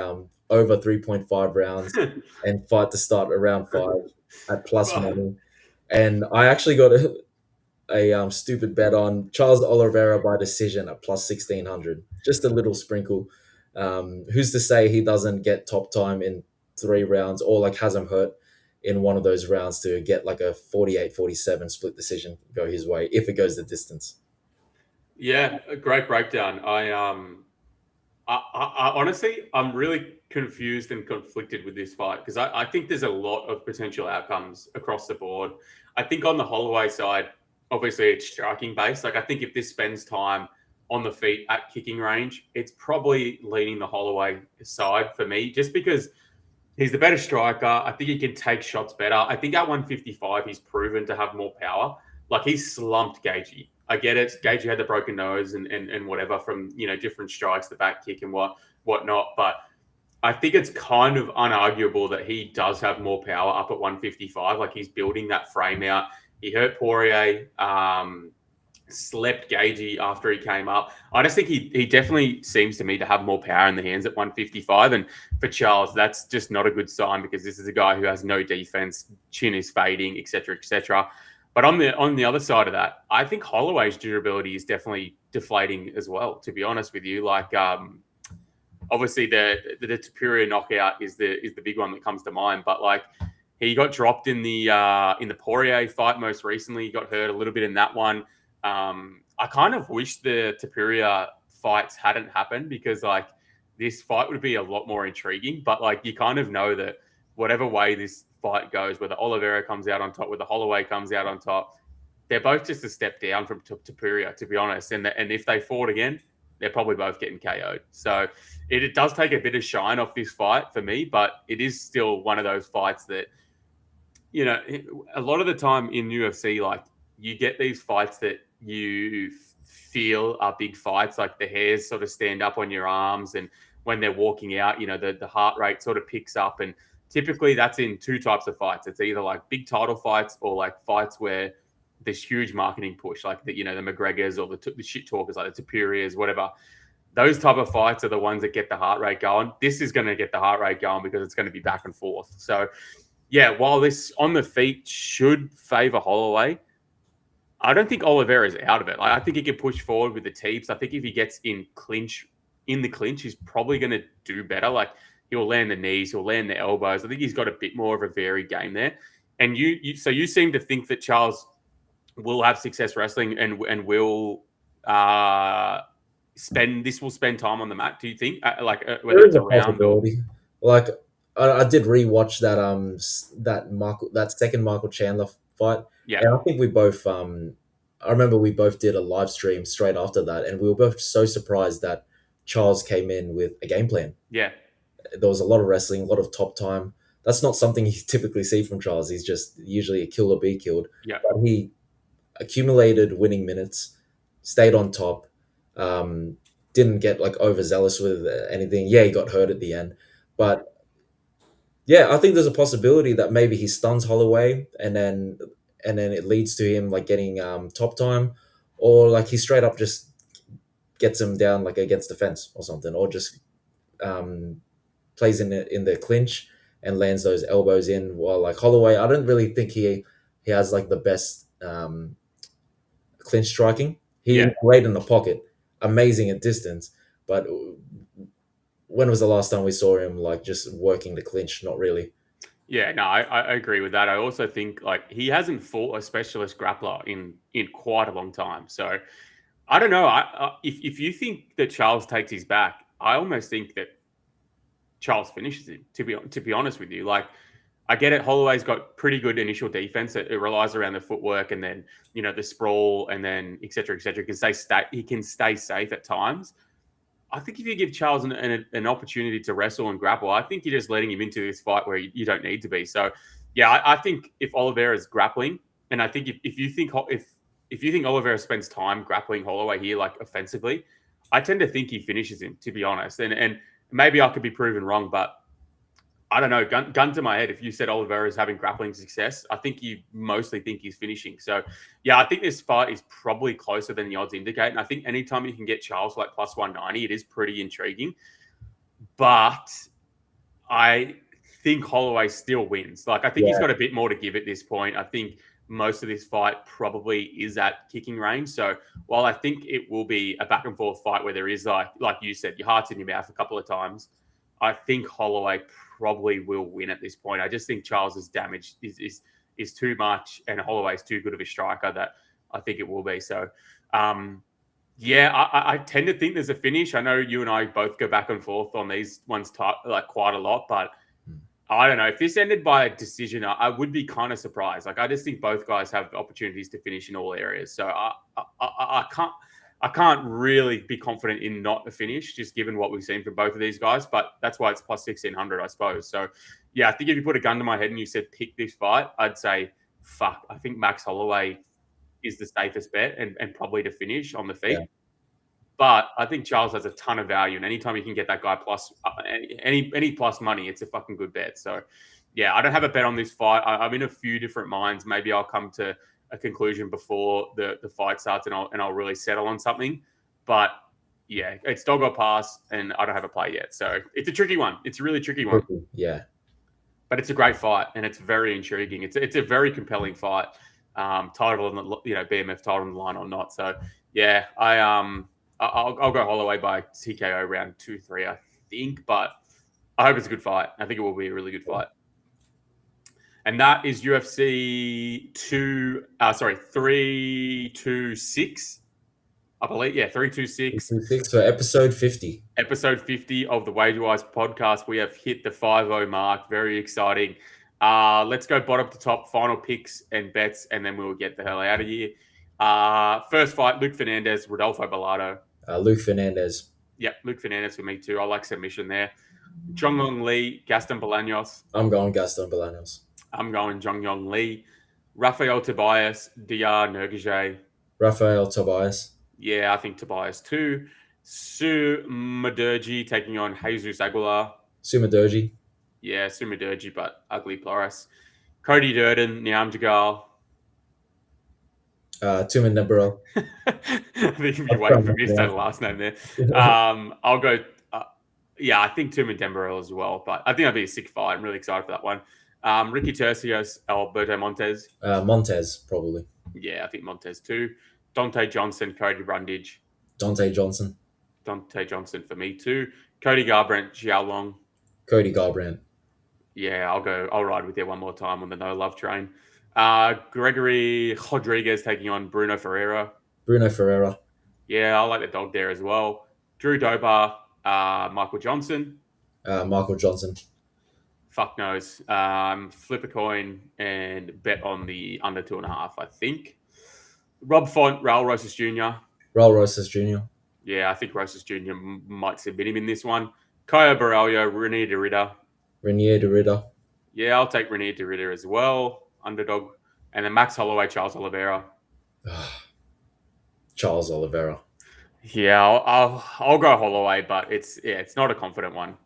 over 3.5 rounds and fight to start around 5 at plus Well, money. And I actually got a stupid bet on Charles Oliveira by decision at plus 1600. Just a little sprinkle. Who's to say he doesn't get top time in 3 rounds or like has him hurt in one of those rounds to get like a 48-47 split decision go his way if it goes the distance. yeah, a great breakdown. I honestly, I'm really confused and conflicted with this fight because I think there's a lot of potential outcomes across the board. I think on the Holloway side, obviously it's striking based. Like I think if this spends time on the feet at kicking range, it's probably leaning the Holloway side for me, just because he's the better striker. I think he can take shots better. I think at 155, he's proven to have more power. Like he's slumped Gaethje. I get it. Gaethje had the broken nose and whatever from different strikes, the back kick and whatnot. But I think it's kind of unarguable that he does have more power up at 155. Like he's building that frame out. He hurt Poirier. Slept Gaethje after he came up. I just think he definitely seems to me to have more power in the hands at 155. And for Charles, that's just not a good sign because this is a guy who has no defense, chin is fading, etc., etc. But on the other side of that, I think Holloway's durability is definitely deflating as well. To be honest with you, like obviously the Topuria knockout is the big one that comes to mind, but like he got dropped in the Poirier fight most recently. He got hurt a little bit in that one. I kind of wish the Topuria fights hadn't happened because like this fight would be a lot more intriguing. But like you kind of know that whatever way this fight goes, whether Oliveira comes out on top, whether Holloway comes out on top, they're both just a step down from Topuria, to be honest. And if they fought again, they're probably both getting KO'd. So it does take a bit of shine off this fight for me, but it is still one of those fights that, a lot of the time in UFC, like you get these fights that you feel are big fights, like the hairs sort of stand up on your arms, and when they're walking out, the heart rate sort of picks up. And typically that's in two types of fights. It's either like big title fights or like fights where this huge marketing push, like the McGregors or the shit talkers, like the Topurias, whatever. Those type of fights are the ones that get the heart rate going. This is going to get the heart rate going because it's going to be back and forth. So yeah, while this on the feet should favor Holloway, I don't think Oliveira's out of it. Like, I think he can push forward with the teeps. I think if he gets in the clinch, he's probably going to do better. Like he'll land the knees, he'll land the elbows. I think he's got a bit more of a varied game there. And so you seem to think that Charles will have success wrestling and will spend time on the mat. Do you think whether There is it's a a round or possibility. Like I did rewatch that second Michael Chandler fight, yeah, and I think we both I remember we both did a live stream straight after that, and we were both so surprised that Charles came in with a game plan. yeah, There was a lot of wrestling, a lot of top time. That's not something you typically see from Charles. He's just usually a kill or be killed. yeah, But he accumulated winning minutes, stayed on top, didn't get like overzealous with anything. Yeah, he got hurt at the end, but yeah, I think there's a possibility that maybe he stuns Holloway and then it leads to him like getting top time, or like he straight up just gets him down like against the fence or something, or just um, plays in the clinch and lands those elbows in. While like Holloway, I don't really think he has like the best clinch striking. He's yeah. great in the pocket, amazing at distance, but when was the last time we saw him like just working the clinch? Not really. Yeah, no, I agree with that. I also think like he hasn't fought a specialist grappler in quite a long time. So I don't know. If you think that Charles takes his back, I almost think that Charles finishes him. To be honest with you, like I get it. Holloway's got pretty good initial defense. It relies around the footwork and then the sprawl and then et cetera, et cetera. He can stay safe at times. I think if you give Charles an opportunity to wrestle and grapple, I think you're just letting him into this fight where you don't need to be. So, yeah, I think if Oliveira is grappling, and I think if you think if if you think Oliveira spends time grappling Holloway here, like offensively, I tend to think he finishes him, to be honest. And maybe I could be proven wrong, but I don't know. Gun to my head, if you said Oliveira is having grappling success, I think you mostly think he's finishing. So, yeah, I think this fight is probably closer than the odds indicate. And I think anytime you can get Charles like plus 190, it is pretty intriguing. But I think Holloway still wins. Like, I think he's got a bit more to give at this point. I think most of this fight probably is at kicking range. So while I think it will be a back and forth fight where there is like you said, your heart's in your mouth a couple of times, I think Holloway probably will win at this point. I just think Charles's damage is too much, and Holloway's too good of a striker that I think it will be. So, yeah, I tend to think there's a finish. I know you and I both go back and forth on these ones like quite a lot, but I don't know. If this ended by a decision, I would be kind of surprised. Like, I just think both guys have opportunities to finish in all areas. So I can't really be confident in not a finish, just given what we've seen from both of these guys. But that's why it's plus 1,600, I suppose. So, yeah, I think if you put a gun to my head and you said pick this fight, I'd say, fuck, I think Max Holloway is the safest bet and probably to finish on the feet. Yeah. But I think Charles has a ton of value, and anytime you can get that guy plus any plus money, it's a fucking good bet. So, yeah, I don't have a bet on this fight. I'm in a few different minds. Maybe I'll come to a conclusion before the fight starts, and I'll really settle on something. But yeah, it's dog or pass, and I don't have a play yet. So it's a tricky one. It's a really tricky one. Yeah, but it's a great fight, and it's very intriguing. It's a very compelling fight. Title on the BMF title on the line or not. So yeah, I'll go Holloway by TKO round 2-3, I think, but I hope it's a good fight. I think it will be a really good fight. And that is UFC 326, I believe. Yeah, 326. 326 for episode 50. Episode 50 of the WagerWise podcast. We have hit the 5-0 mark. Very exciting. Let's go bottom to top, final picks and bets, and then we'll get the hell out of here. First fight, Luke Fernandez, Rodolfo Bellato. Luke Fernandez. Yeah, Luke Fernandez for me too. I like submission there. Zhongyong Lee, Gaston Bolaños. I'm going Gaston Bolaños. I'm going Zhongyong Lee. Rafael Tobias, Dr. Nergije. Rafael Tobias. Yeah, I think Tobias too. Su Madurgi taking on Jesus Aguilar. Su Madurgi. Yeah, Su Madurgi, but ugly Ploris. Cody Durden, Niam Jagal. Tumen Nebro. I think you're waiting for me to say the last name there. I'll go. I think Tumen Dembarel as well, but I think that'd be a sick fight. I'm really excited for that one. Ricky Tercios, Alberto Montez. Montez, probably. Yeah, I think Montez too. Dante Johnson, Cody Brundage. Dante Johnson for me too. Cody Garbrandt, Xiao Long. Cody Garbrandt. Yeah, I'll ride with you one more time on the no love train. Gregory Rodrigues taking on Bruno Ferreira. Yeah, I like the dog there as well. Drew Dober, Michael Johnson. Michael Johnson. Fuck knows. Flip a coin and bet on the under 2.5, I think. Rob Font, Raul Rosas Jr. Yeah, I think Rosas Jr. might submit him in this one. Caio Borralho, Reinier de Ridder. Yeah, I'll take Reinier de Ridder as well. Underdog. And then Max Holloway, Charles Oliveira. Charles Oliveira. Yeah, I'll go Holloway, but it's not a confident one.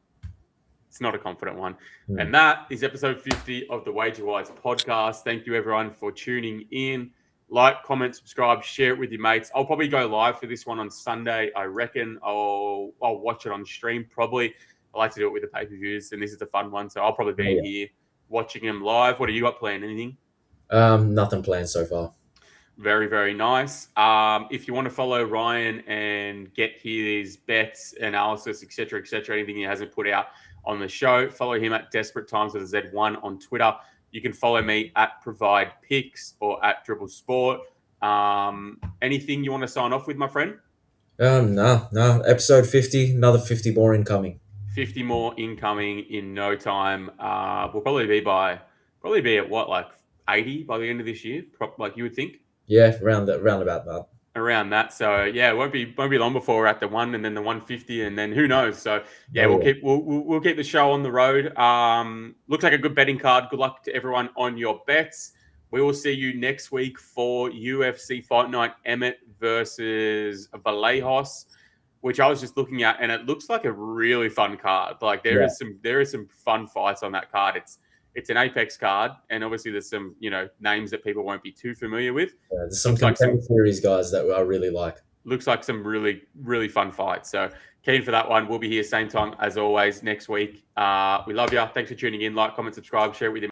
And that is episode 50 of the WagerWise podcast. Thank you, everyone, for tuning in. Like, comment, subscribe, share it with your mates. I'll probably go live for this one on Sunday. I reckon I'll watch it on stream probably. I like to do it with the pay-per-views, and this is a fun one, so I'll probably be here watching them live. What do you got planned? Anything? Nothing planned so far. Very, very nice. If you want to follow Ryan and get his bets, analysis, etc., anything he hasn't put out on the show, follow him at Desperate Times with a Z1 on Twitter. You can follow me at Provide Picks or at Dribble Sport. Anything you want to sign off with, my friend? No. Episode 50, another 50 more incoming. 50 more incoming in no time. We'll probably be at what, like 80 by the end of this year, like you would think. Yeah, round about that. Around that, so yeah, it won't be long before we're at the 1 and then the 150, and then who knows? So yeah, we'll keep the show on the road. Looks like a good betting card. Good luck to everyone on your bets. We will see you next week for UFC Fight Night Emmett versus Vallejos, which I was just looking at, and it looks like a really fun card. Like there is some fun fights on that card. It's an Apex card, and obviously there's some names that people won't be too familiar with. Yeah, there's some contender series guys that I really like. Looks like some really, really fun fights. So keen for that one. We'll be here same time as always next week. We love you. Thanks for tuning in. Like, comment, subscribe, share it with your